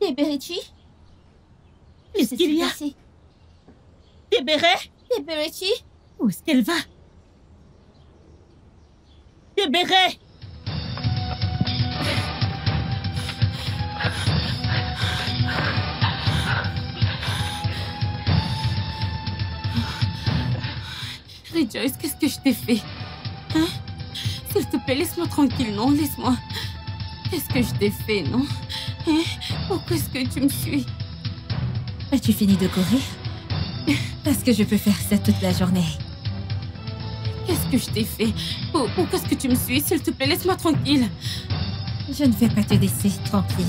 Liberty? Qu'est-ce qu'il y a? Liberty? Liberty? Où est-ce qu'elle va? Liberty? Rejoice, qu'est-ce que je t'ai fait? Hein? S'il te plaît, laisse-moi tranquille, non? Laisse-moi. Qu'est-ce que je t'ai fait, non? Hein? Pourquoi est-ce que tu me suis? As-tu fini de courir? Parce que je peux faire ça toute la journée. Qu'est-ce que je t'ai fait? Pourquoi est-ce que tu me suis? S'il te plaît, laisse-moi tranquille. Je ne vais pas te laisser tranquille.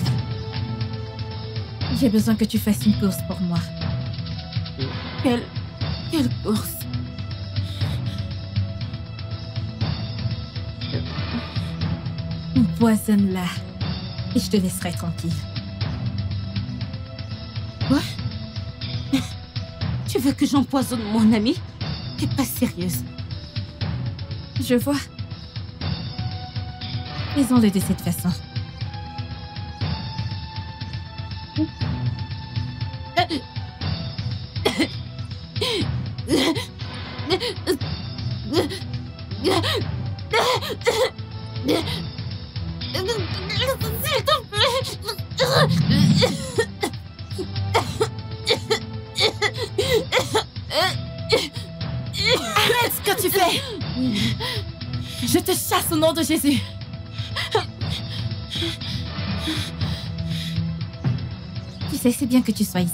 J'ai besoin que tu fasses une course pour moi. Quelle course? Empoisonne-la et je te laisserai tranquille. Quoi? Tu veux que j'empoisonne mon ami? T'es pas sérieuse. Je vois. Faisons-le de cette façon. Arrête ce que tu fais! Je te chasse au nom de Jésus! Tu sais, c'est bien que tu sois ici.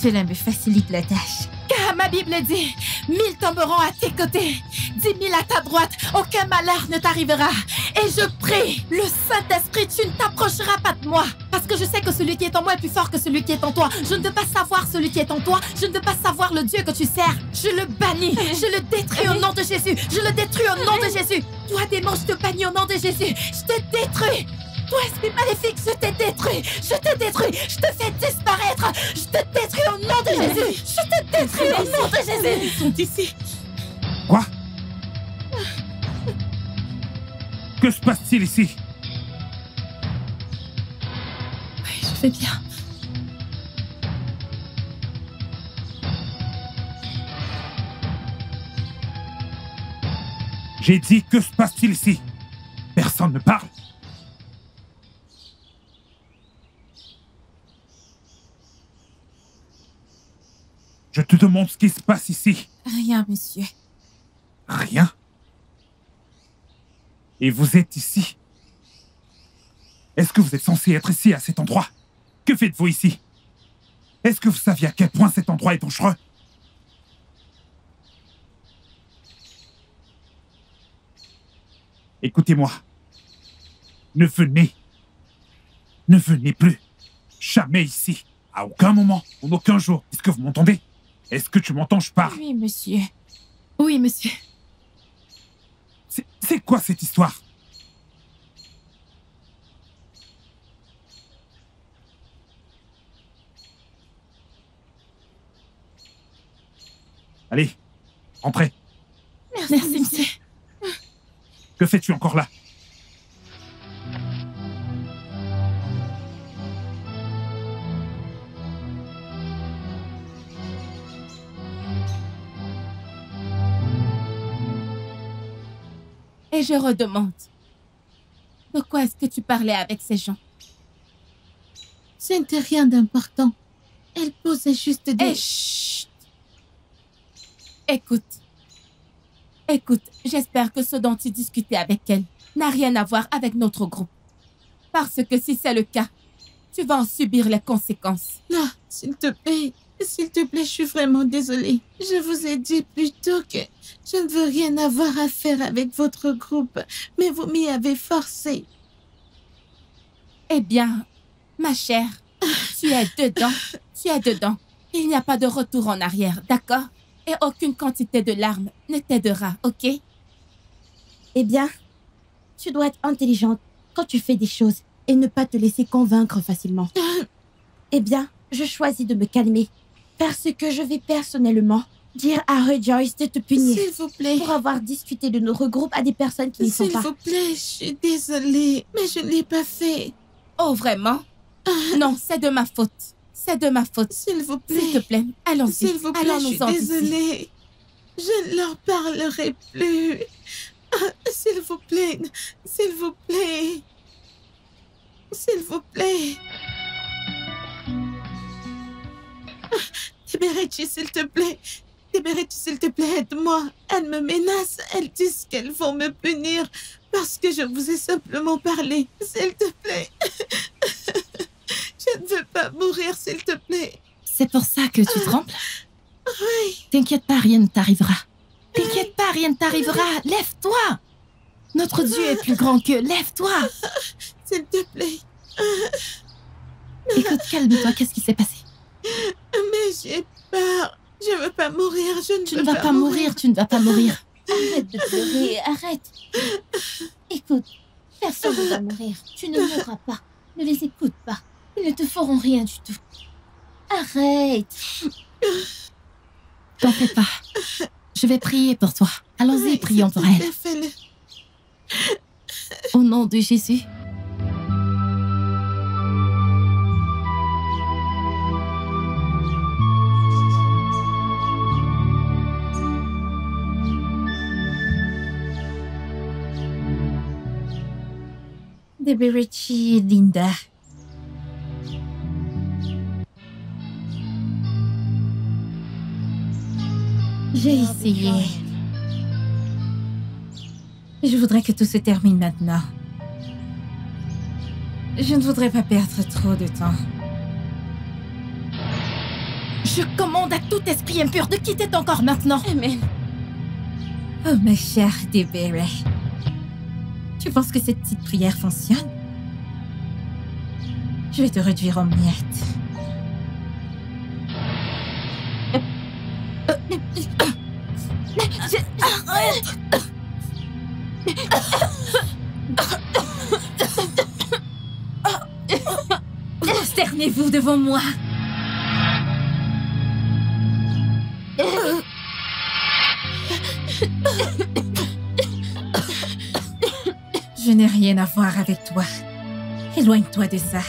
Cela me facilite la tâche. Car ma Bible dit, 1000 tomberont à tes côtés, 10 000 à ta droite, aucun malheur ne t'arrivera. Et je prie, le Saint-Esprit, tu ne t'approcheras pas de moi. Parce que je sais que celui qui est en moi est plus fort que celui qui est en toi. Je ne veux pas savoir celui qui est en toi. Je ne veux pas savoir le Dieu que tu sers. Je le bannis. Je le détruis au nom de Jésus. Je le détruis au nom de Jésus. Toi, démon, je te bannis au nom de Jésus. Je te détruis. Toi, esprit maléfique, je te détruis. Je te détruis. Je te fais disparaître. Je te détruis au nom de Jésus. Je te détruis au nom de Jésus. Ils sont ici. Quoi? Que se passe-t-il ici? Oui, je vais bien. J'ai dit, que se passe-t-il ici? Personne ne parle. Je te demande ce qui se passe ici. Rien, monsieur. Rien. Et vous êtes ici? Est-ce que vous êtes censé être ici, à cet endroit? Que faites-vous ici? Est-ce que vous saviez à quel point cet endroit est dangereux? Écoutez-moi. Ne venez plus. Jamais ici. À aucun moment, en aucun jour. Est-ce que vous m'entendez? Est-ce que tu m'entends? Je parle. Oui, monsieur. Oui, monsieur. C'est quoi cette histoire? Allez, entrez. Merci, monsieur. Que fais-tu encore là? Et je redemande, de quoi est-ce que tu parlais avec ces gens? Ce n'était rien d'important. Elle posait juste des... Eh, chut! Écoute, j'espère que ce dont tu discutais avec elle n'a rien à voir avec notre groupe. Parce que si c'est le cas, tu vas en subir les conséquences. Non, s'il te plaît, je suis vraiment désolée. Je vous ai dit plus tôt que je ne veux rien avoir à faire avec votre groupe, mais vous m'y avez forcé. Eh bien, ma chère, tu es dedans. Il n'y a pas de retour en arrière, d'accord? Et aucune quantité de larmes ne t'aidera, ok? Eh bien, tu dois être intelligente quand tu fais des choses et ne pas te laisser convaincre facilement. Eh bien, je choisis de me calmer parce que je vais personnellement dire à Rejoice de te punir. S'il vous plaît. Pour avoir discuté de notre groupe à des personnes qui n'y sont pas. S'il vous plaît, je suis désolée, mais je ne l'ai pas fait. Oh, vraiment? Non, c'est de ma faute. C'est de ma faute. S'il vous plaît. S'il te plaît, allons-y. S'il vous plaît, je suis désolée. Je ne leur parlerai plus. S'il vous plaît. S'il vous plaît. S'il vous plaît. Tiberichi, s'il te plaît. Tiberichi, s'il te plaît, aide-moi. Elles me menacent. Elles disent qu'elles vont me punir parce que je vous ai simplement parlé. S'il te plaît. Je ne veux pas mourir, s'il te plaît. C'est pour ça que tu trembles? Oui. T'inquiète pas, rien ne t'arrivera. T'inquiète pas, rien ne t'arrivera. Lève-toi. Notre Dieu est plus grand que... Lève-toi. S'il te plaît. Écoute, calme-toi. Qu'est-ce qui s'est passé? Mais j'ai peur. Je ne veux pas mourir. Tu ne vas pas mourir. Tu ne vas pas mourir. Arrête de pleurer. Arrête. Écoute, personne ne va mourir. Tu ne mourras pas. Ne les écoute pas. Ils ne te feront rien du tout. Arrête. T'en fais pas. Je vais prier pour toi. Allons-y, oui, prions pour elle. Fais-le. Au nom de Jésus. Tiberichi, Linda. J'ai essayé. Je voudrais que tout se termine maintenant. Je ne voudrais pas perdre trop de temps. Je Je commande à tout esprit impur de quitter ton corps maintenant. Amen. Oh, ma chère Débéré. Tu penses que cette petite prière fonctionne? Je vais te réduire en miettes. Arrête! Prosternez-vous devant moi. Je n'ai rien à voir avec toi. Éloigne-toi de ça.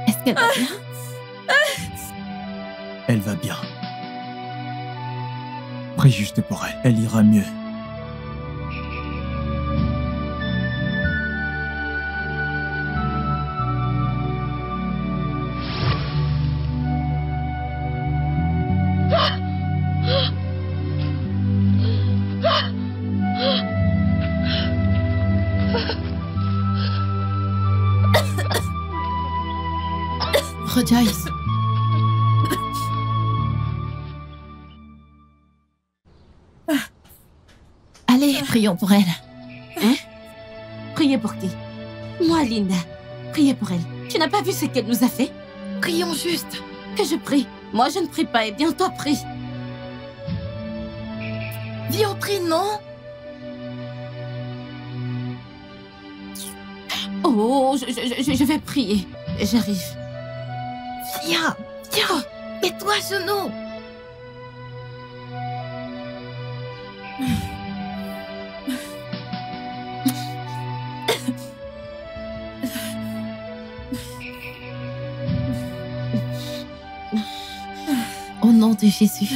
Est-ce qu'elle va bien? Elle va bien. Prie juste pour elle. Elle ira mieux. Rejoice. Allez, prions pour elle. Hein? Priez pour qui? Moi, Linda. Priez pour elle. Tu n'as pas vu ce qu'elle nous a fait? Prions juste. Que je prie. Moi, je ne prie pas. Eh bien, toi, prie. Viens, on prie, non? Oh, je vais prier. J'arrive. Viens, viens. Mets-toi à genoux. Au nom de Jésus.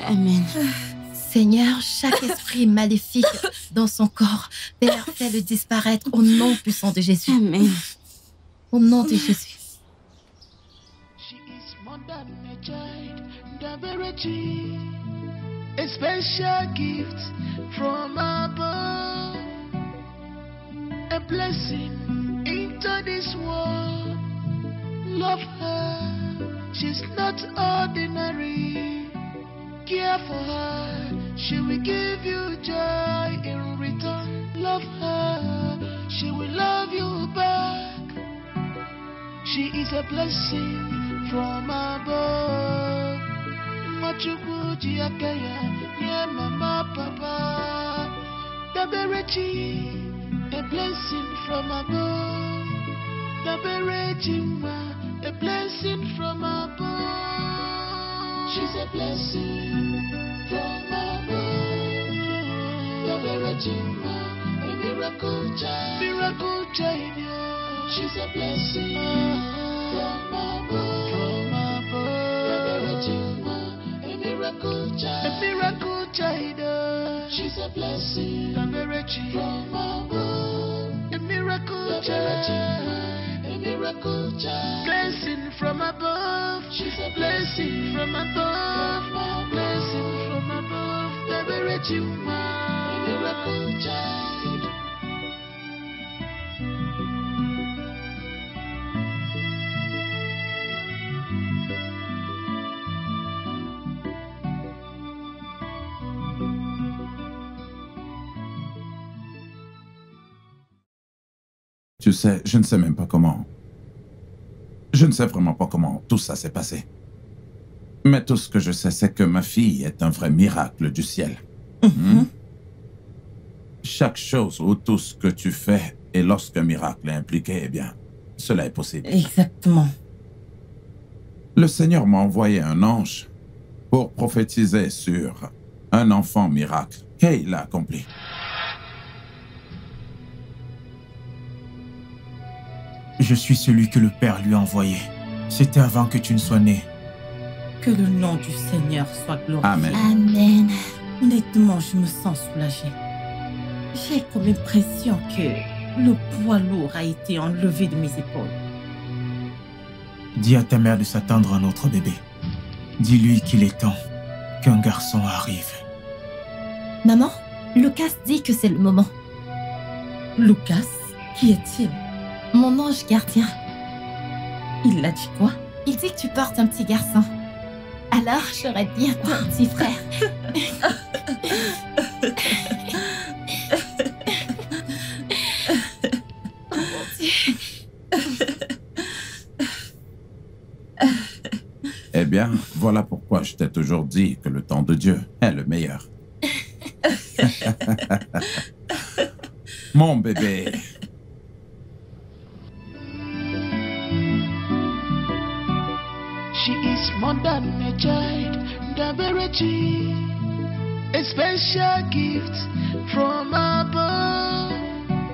Amen. Seigneur, chaque esprit maléfique dans son corps, Père, fais-le disparaître au nom puissant de Jésus. Amen. Au nom de Jésus. A special gift from above, a blessing into this world. Love her, she's not ordinary. Care for her, she will give you joy in return. Love her, she will love you back. She is a blessing from above. Machuku jiakaya, yeah, mama, papa. Daberechi, a blessing from above. Daberechi, a blessing from above. She's a blessing from above. Daberechi, a miracle child. Miracle child, yeah. She's a blessing from above. From above. Daberechi, a miracle child. She's a blessing from above. A miracle child. A miracle child. Blessing from above. She's a blessing from above. Blessing from above. A miracle child. Tu sais, je ne sais même pas comment. Je ne sais vraiment pas comment tout ça s'est passé. Mais tout ce que je sais, c'est que ma fille est un vrai miracle du ciel. Chaque chose ou tout ce que tu fais, et lorsqu'un miracle est impliqué, eh bien, cela est possible. Exactement. Le Seigneur m'a envoyé un ange pour prophétiser sur un enfant miracle. Et il l'a accompli. Je suis celui que le Père lui a envoyé. C'était avant que tu ne sois né. Que le nom du Seigneur soit glorifié. Amen. Amen. Honnêtement, je me sens soulagée. J'ai comme impression que Le poids lourd a été enlevé de mes épaules. Dis à ta mère de s'attendre à notre bébé. Dis-lui qu'il est temps qu'un garçon arrive. Maman, Lucas dit que c'est le moment. Lucas, qui est-il? Mon ange gardien. Il a dit quoi? Il dit que tu portes un petit garçon. Alors, j'aurai bientôt un petit frère. Oh mon Dieu. Eh bien, voilà pourquoi je t'ai toujours dit que le temps de Dieu est le meilleur. Mon bébé. She is more than a child, the verity, a special gift from above.